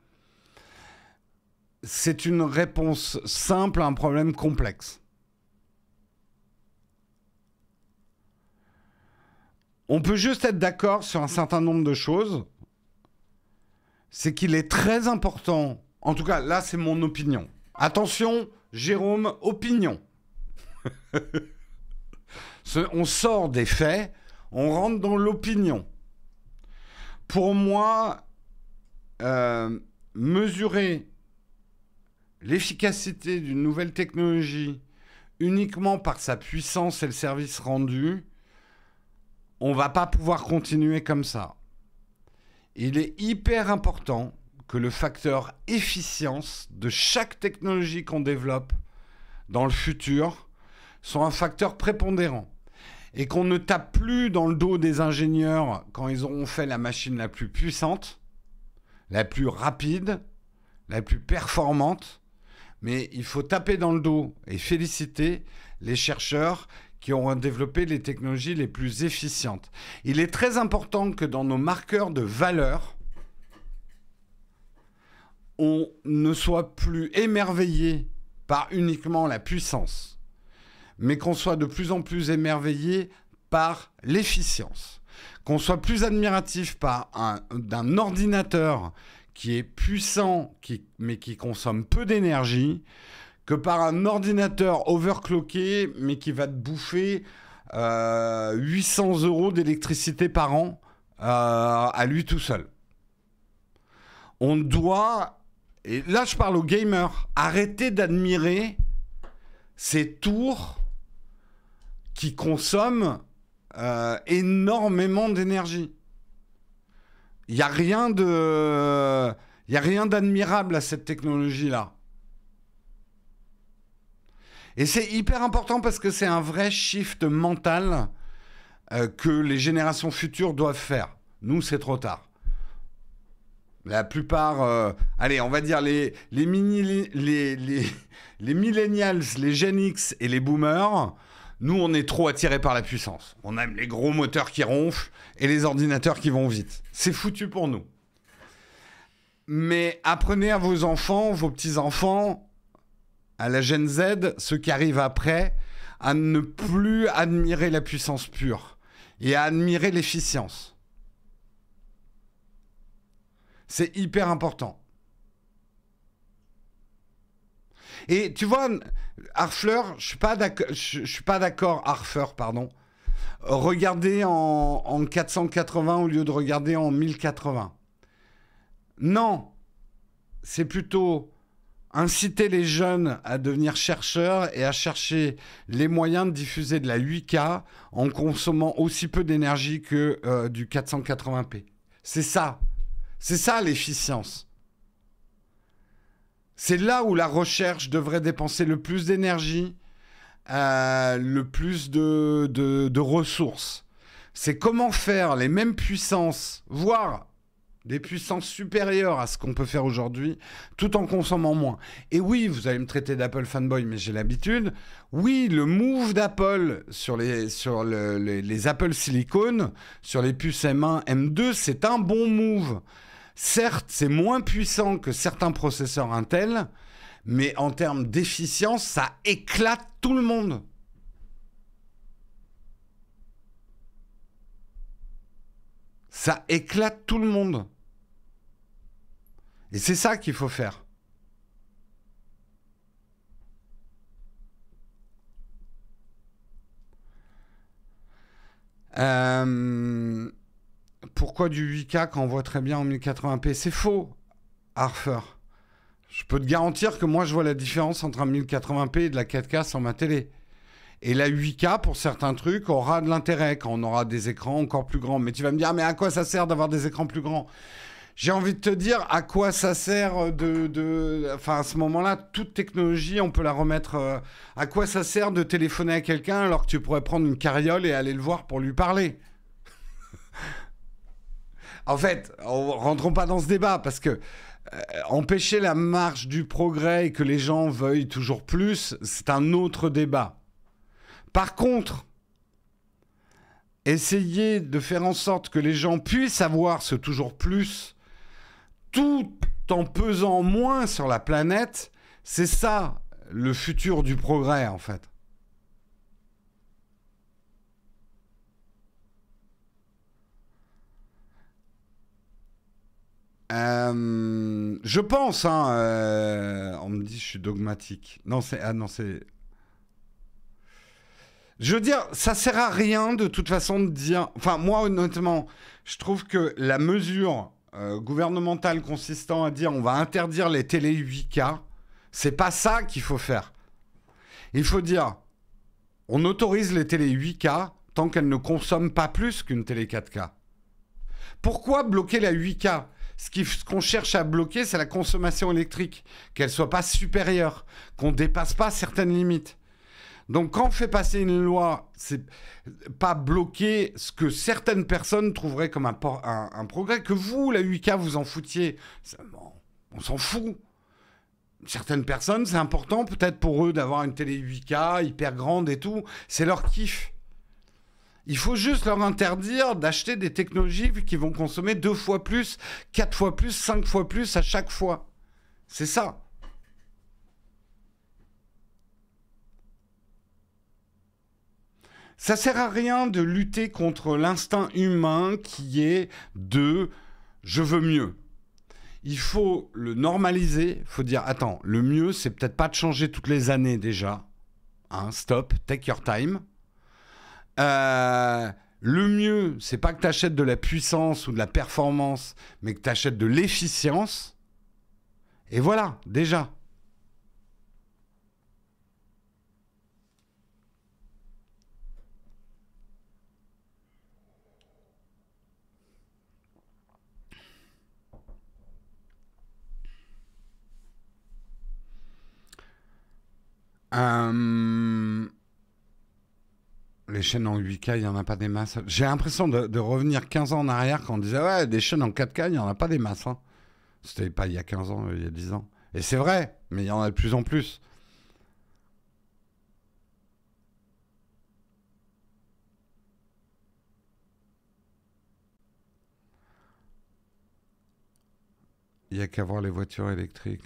C'est une réponse simple à un problème complexe. On peut juste être d'accord sur un certain nombre de choses. C'est qu'il est très important, en tout cas là c'est mon opinion. Attention, Jérôme, opinion. On sort des faits, on rentre dans l'opinion. Pour moi, mesurer l'efficacité d'une nouvelle technologie uniquement par sa puissance et le service rendu, on ne va pas pouvoir continuer comme ça. Il est hyper important que le facteur efficience de chaque technologie qu'on développe dans le futur soit un facteur prépondérant. Et qu'on ne tape plus dans le dos des ingénieurs quand ils auront fait la machine la plus puissante, la plus rapide, la plus performante. Mais il faut taper dans le dos et féliciter les chercheurs qui auront développé les technologies les plus efficientes. Il est très important que dans nos marqueurs de valeur, on ne soit plus émerveillé par uniquement la puissance, mais qu'on soit de plus en plus émerveillé par l'efficience, qu'on soit plus admiratif d'un ordinateur qui est puissant, mais qui consomme peu d'énergie, que par un ordinateur overclocké, mais qui va te bouffer 800 € d'électricité par an à lui tout seul. On doit, et là je parle aux gamers, arrêter d'admirer ces tours qui consomment énormément d'énergie. Il n'y a rien d'admirable à cette technologie-là. Et c'est hyper important parce que c'est un vrai shift mental que les générations futures doivent faire. Nous, c'est trop tard. La plupart, allez, on va dire les millennials, les Gen X et les boomers, nous, on est trop attirés par la puissance. On aime les gros moteurs qui ronflent et les ordinateurs qui vont vite. C'est foutu pour nous. Mais apprenez à vos enfants, vos petits-enfants, à la Gen Z, ceux qui arrivent après, à ne plus admirer la puissance pure et à admirer l'efficience. C'est hyper important. Et tu vois, Harfler, je suis pas d'accord, Harfer, pardon. Regardez en 480 au lieu de regarder en 1080. Non, c'est plutôt inciter les jeunes à devenir chercheurs et à chercher les moyens de diffuser de la 8K en consommant aussi peu d'énergie que du 480p. C'est ça. C'est ça l'efficience. C'est là où la recherche devrait dépenser le plus d'énergie, le plus de ressources. C'est comment faire les mêmes puissances, voire des puissances supérieures à ce qu'on peut faire aujourd'hui, tout en consommant moins. Et oui, vous allez me traiter d'Apple fanboy, mais j'ai l'habitude. Oui, le move d'Apple sur les Apple Silicon, sur les puces M1, M2, c'est un bon move. Certes, c'est moins puissant que certains processeurs Intel, mais en termes d'efficience, ça éclate tout le monde. Ça éclate tout le monde. Et c'est ça qu'il faut faire. Pourquoi du 8K quand on voit très bien en 1080p? C'est faux, Harfer. Je peux te garantir que moi, je vois la différence entre un 1080p et de la 4K sur ma télé. Et la 8K, pour certains trucs, aura de l'intérêt quand on aura des écrans encore plus grands. Mais tu vas me dire, mais à quoi ça sert d'avoir des écrans plus grands? J'ai envie de te dire à quoi ça sert Enfin, à ce moment-là, toute technologie, on peut la remettre... à quoi ça sert de téléphoner à quelqu'un alors que tu pourrais prendre une carriole et aller le voir pour lui parler? En fait, rentrons pas dans ce débat, parce que empêcher la marche du progrès et que les gens veuillent toujours plus, c'est un autre débat. Par contre, essayer de faire en sorte que les gens puissent avoir ce toujours plus, tout en pesant moins sur la planète, c'est ça le futur du progrès, en fait. Je pense, hein, on me dit que je suis dogmatique. Non, c'est. Je veux dire, ça sert à rien de toute façon de dire. Enfin, moi, honnêtement, je trouve que la mesure gouvernementale consistant à dire on va interdire les télé 8K, c'est pas ça qu'il faut faire. Il faut dire on autorise les télé 8K tant qu'elles ne consomment pas plus qu'une télé 4K. Pourquoi bloquer la 8K? Ce qu'on cherche à bloquer, c'est la consommation électrique, qu'elle soit pas supérieure, qu'on dépasse pas certaines limites. Donc quand on fait passer une loi, c'est pas bloquer ce que certaines personnes trouveraient comme un progrès, que vous, la 8K, vous en foutiez. Bon, on s'en fout. Certaines personnes, c'est important peut-être pour eux d'avoir une télé 8K hyper grande et tout. C'est leur kiff. Il faut juste leur interdire d'acheter des technologies qui vont consommer 2 fois plus, 4 fois plus, 5 fois plus à chaque fois. C'est ça. Ça sert à rien de lutter contre l'instinct humain qui est de je veux mieux. Il faut le normaliser. Il faut dire attends, le mieux c'est peut-être pas de changer toutes les années déjà. Hein, stop, take your time. Le mieux, c'est pas que tu achètes de la puissance ou de la performance, mais que tu achètes de l'efficience. Et voilà, déjà. Les les chaînes en 8K, il n'y en a pas des masses. J'ai l'impression de revenir 15 ans en arrière quand on disait ouais, des chaînes en 4K, il n'y en a pas des masses. Hein. C'était pas il y a 15 ans, il y a 10 ans. Et c'est vrai, mais il y en a de plus en plus. Il n'y a qu'à voir les voitures électriques,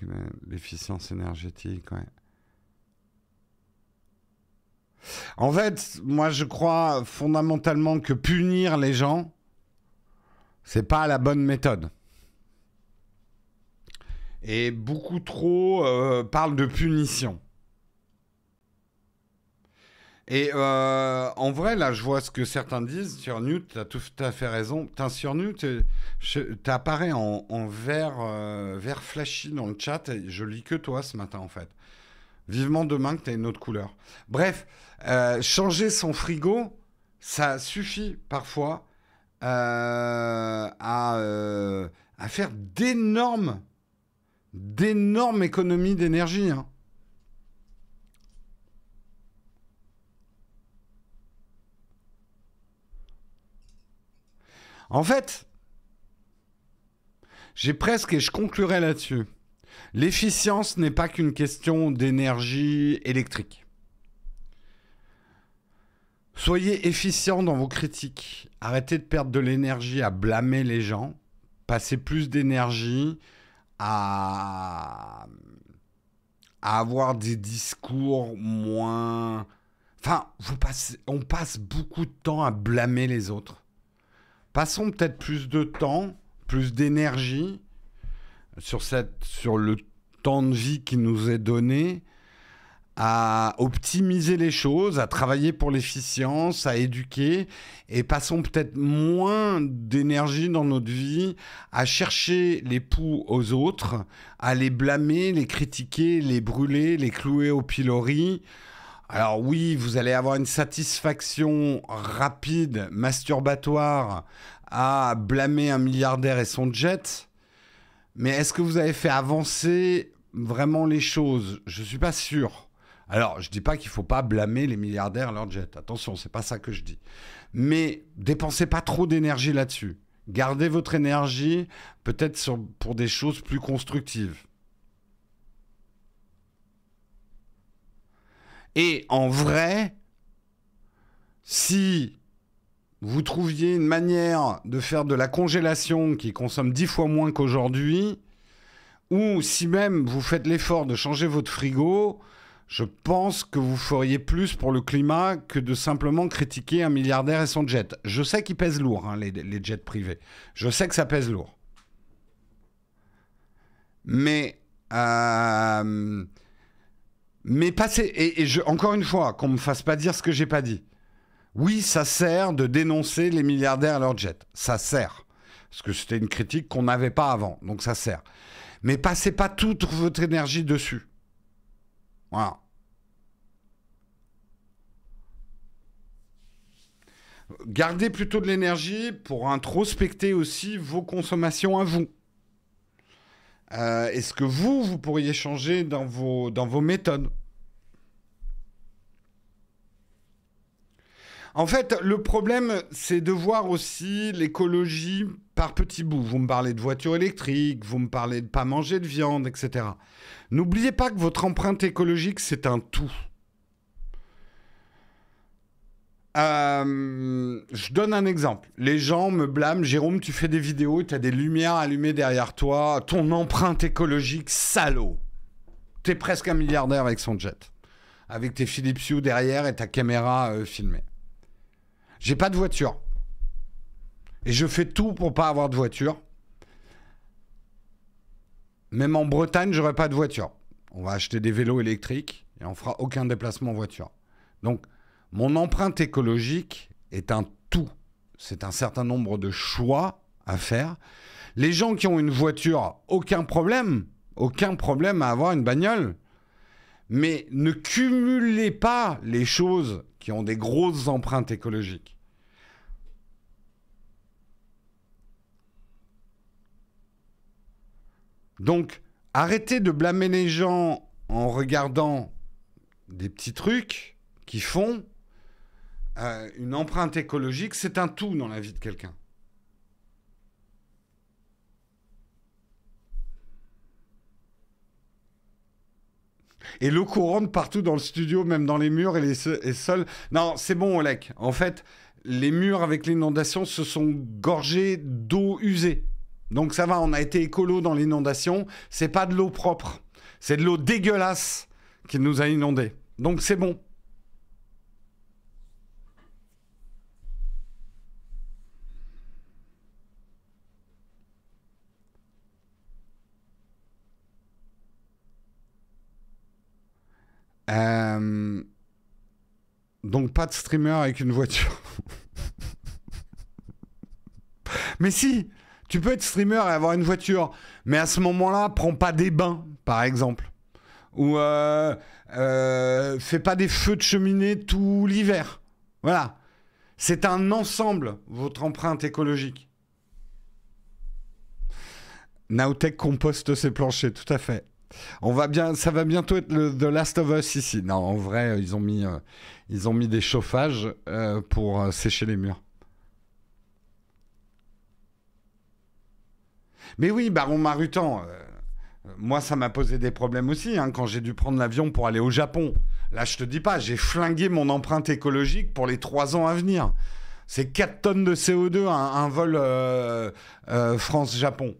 l'efficience énergétique, ouais. En fait, moi je crois fondamentalement que punir les gens, c'est pas la bonne méthode. Et beaucoup trop parlent de punition. Et en vrai, là, je vois ce que certains disent sur Newt, tu as tout à fait raison. Putain, sur Newt, t'apparais en vert, vert flashy dans le chat, et je lis que toi ce matin en fait. Vivement demain que tu as une autre couleur. Bref, changer son frigo, ça suffit parfois à faire d'énormes économies d'énergie. Hein. En fait, j'ai presque, et je conclurai là-dessus, l'efficience n'est pas qu'une question d'énergie électrique. Soyez efficient dans vos critiques. Arrêtez de perdre de l'énergie à blâmer les gens. Passez plus d'énergie à avoir des discours moins... Enfin, on passe beaucoup de temps à blâmer les autres. Passons peut-être plus de temps, plus d'énergie sur le temps de vie qui nous est donné à optimiser les choses, à travailler pour l'efficience, à éduquer, et passons peut-être moins d'énergie dans notre vie à chercher les poux aux autres, à les blâmer, les critiquer, les brûler, les clouer au pilori. Alors oui, vous allez avoir une satisfaction rapide, masturbatoire, à blâmer un milliardaire et son jet, mais est-ce que vous avez fait avancer vraiment les choses? Je ne suis pas sûr. Alors, je ne dis pas qu'il ne faut pas blâmer les milliardaires et leur jet. Attention, ce n'est pas ça que je dis. Mais dépensez pas trop d'énergie là-dessus. Gardez votre énergie peut-être pour des choses plus constructives. Et en vrai, si vous trouviez une manière de faire de la congélation qui consomme 10 fois moins qu'aujourd'hui, ou si même vous faites l'effort de changer votre frigo, je pense que vous feriez plus pour le climat que de simplement critiquer un milliardaire et son jet. Je sais qu'ils pèsent lourd, hein, les jets privés. Je sais que ça pèse lourd. Mais passez... encore une fois, qu'on ne me fasse pas dire ce que j'ai pas dit. Oui, ça sert de dénoncer les milliardaires et leurs jets. Ça sert. Parce que c'était une critique qu'on n'avait pas avant. Donc ça sert. Mais passez pas toute votre énergie dessus. Voilà. Gardez plutôt de l'énergie pour introspecter aussi vos consommations à vous. Est-ce que vous pourriez changer dans vos méthodes? En fait, le problème, c'est de voir aussi l'écologie par petits bouts. Vous me parlez de voitures électriques, vous me parlez de ne pas manger de viande, etc. N'oubliez pas que votre empreinte écologique, c'est un tout. Je donne un exemple. Les gens me blâment. Jérôme, tu fais des vidéos et tu as des lumières allumées derrière toi. Ton empreinte écologique, salaud. T'es presque un milliardaire avec son jet. Avec tes Philips Hue derrière et ta caméra filmée. J'ai pas de voiture. Et je fais tout pour pas avoir de voiture. Même en Bretagne, j'aurai pas de voiture. On va acheter des vélos électriques et on fera aucun déplacement en voiture. Donc, mon empreinte écologique est un tout. C'est un certain nombre de choix à faire. Les gens qui ont une voiture, aucun problème à avoir une bagnole. Mais ne cumulez pas les choses qui ont des grosses empreintes écologiques. Donc, arrêtez de blâmer les gens en regardant des petits trucs qu'ils font une empreinte écologique, c'est un tout dans la vie de quelqu'un. Et l'eau courante partout dans le studio, même dans les murs et les sols. Non, c'est bon, Olek. En fait, les murs avec l'inondation se sont gorgés d'eau usée. Donc ça va, on a été écolo dans l'inondation. C'est pas de l'eau propre. C'est de l'eau dégueulasse qui nous a inondés. Donc c'est bon. Euh, Donc pas de streamer avec une voiture. Mais si, tu peux être streamer et avoir une voiture. Mais à ce moment-là, prends pas des bains, par exemple. Ou fais pas des feux de cheminée tout l'hiver. Voilà. C'est un ensemble, votre empreinte écologique. Nowtech composte ses planchers, tout à fait. Ça va bientôt être le The Last of Us ici. Non, en vrai, ils ont mis des chauffages pour sécher les murs. Mais oui, Baron Marutan, moi, ça m'a posé des problèmes aussi quand j'ai dû prendre l'avion pour aller au Japon. Là, je te dis pas, j'ai flingué mon empreinte écologique pour les 3 ans à venir. C'est 4 tonnes de CO2 un vol France-Japon.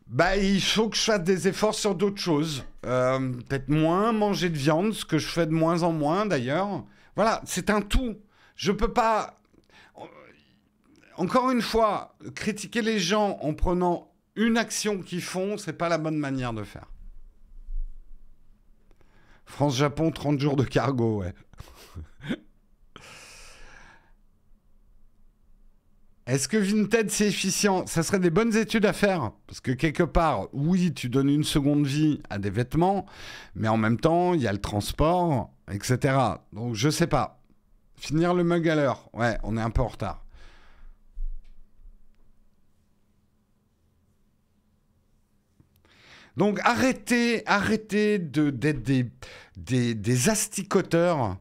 Bah, il faut que je fasse des efforts sur d'autres choses. Peut-être moins manger de viande, ce que je fais de moins en moins d'ailleurs. Voilà, c'est un tout. Je peux pas. Encore une fois, critiquer les gens en prenant une action qu'ils font, c'est pas la bonne manière de faire. France-Japon, 30 jours de cargo, ouais. Est-ce que Vinted, c'est efficient? Ça serait des bonnes études à faire. Parce que quelque part, oui, tu donnes une seconde vie à des vêtements, mais en même temps, il y a le transport, etc. Donc, je sais pas. Finir le mug à l'heure. Ouais, on est un peu en retard. Donc, arrêtez d'être des asticoteurs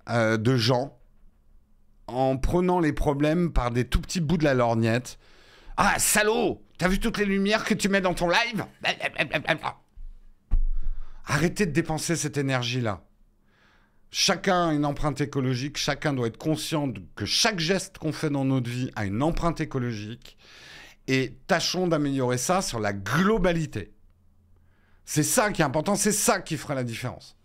de gens en prenant les problèmes par des tout petits bouts de la lorgnette. Ah, salaud! T'as vu toutes les lumières que tu mets dans ton live? Arrêtez de dépenser cette énergie-là. Chacun a une empreinte écologique, chacun doit être conscient que chaque geste qu'on fait dans notre vie a une empreinte écologique, et tâchons d'améliorer ça sur la globalité. C'est ça qui est important, c'est ça qui fera la différence.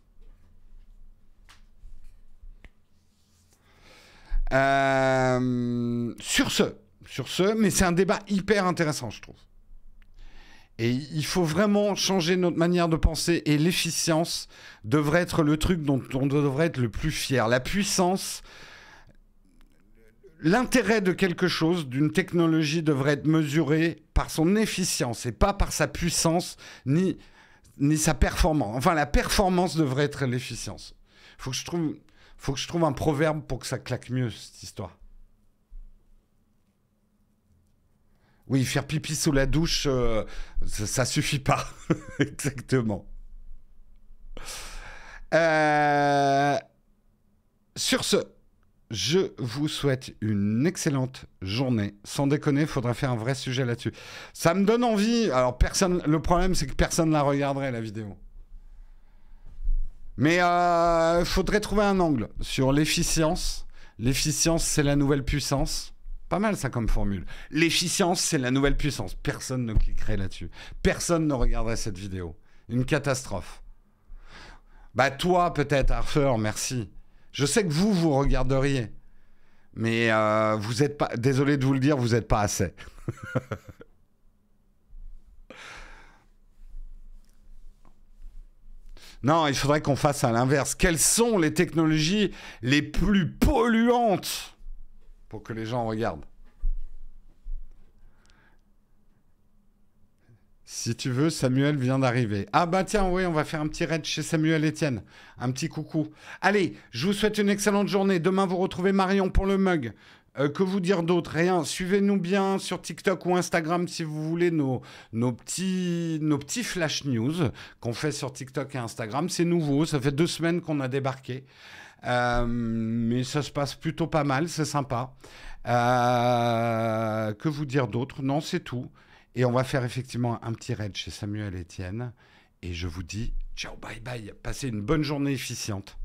Sur ce, mais c'est un débat hyper intéressant, je trouve. Et il faut vraiment changer notre manière de penser, et l'efficience devrait être le truc dont on devrait être le plus fier. La puissance, l'intérêt de quelque chose, d'une technologie, devrait être mesuré par son efficience et pas par sa puissance ni sa performance. Enfin, la performance devrait être l'efficience. Faut que je trouve un proverbe pour que ça claque mieux, cette histoire. Oui, faire pipi sous la douche, ça suffit pas. Exactement. Sur ce, je vous souhaite une excellente journée. Sans déconner, il faudrait faire un vrai sujet là-dessus. Ça me donne envie. Alors, le problème, c'est que personne ne la regarderait, la vidéo. Mais il faudrait trouver un angle sur l'efficience. L'efficience, c'est la nouvelle puissance. Pas mal ça comme formule. L'efficience, c'est la nouvelle puissance. Personne ne cliquerait là-dessus. Personne ne regarderait cette vidéo. Une catastrophe. Bah toi, peut-être, Arthur, merci. Je sais que vous regarderiez. Mais vous êtes pas... Désolé de vous le dire, vous n'êtes pas assez. Non, il faudrait qu'on fasse à l'inverse. Quelles sont les technologies les plus polluantes pour que les gens regardent? Si tu veux, Samuel vient d'arriver. Ah bah tiens, oui, on va faire un petit raid chez Samuel Etienne. Un petit coucou. Allez, je vous souhaite une excellente journée. Demain, vous retrouvez Marion pour le mug. Que vous dire d'autre? Rien. Suivez-nous bien sur TikTok ou Instagram si vous voulez nos petits flash news qu'on fait sur TikTok et Instagram. C'est nouveau. Ça fait 2 semaines qu'on a débarqué. Mais ça se passe plutôt pas mal, c'est sympa. Que vous dire d'autre? Non, c'est tout. Et on va faire effectivement un petit raid chez Samuel Etienne. Et je vous dis ciao, bye bye. Passez une bonne journée efficiente.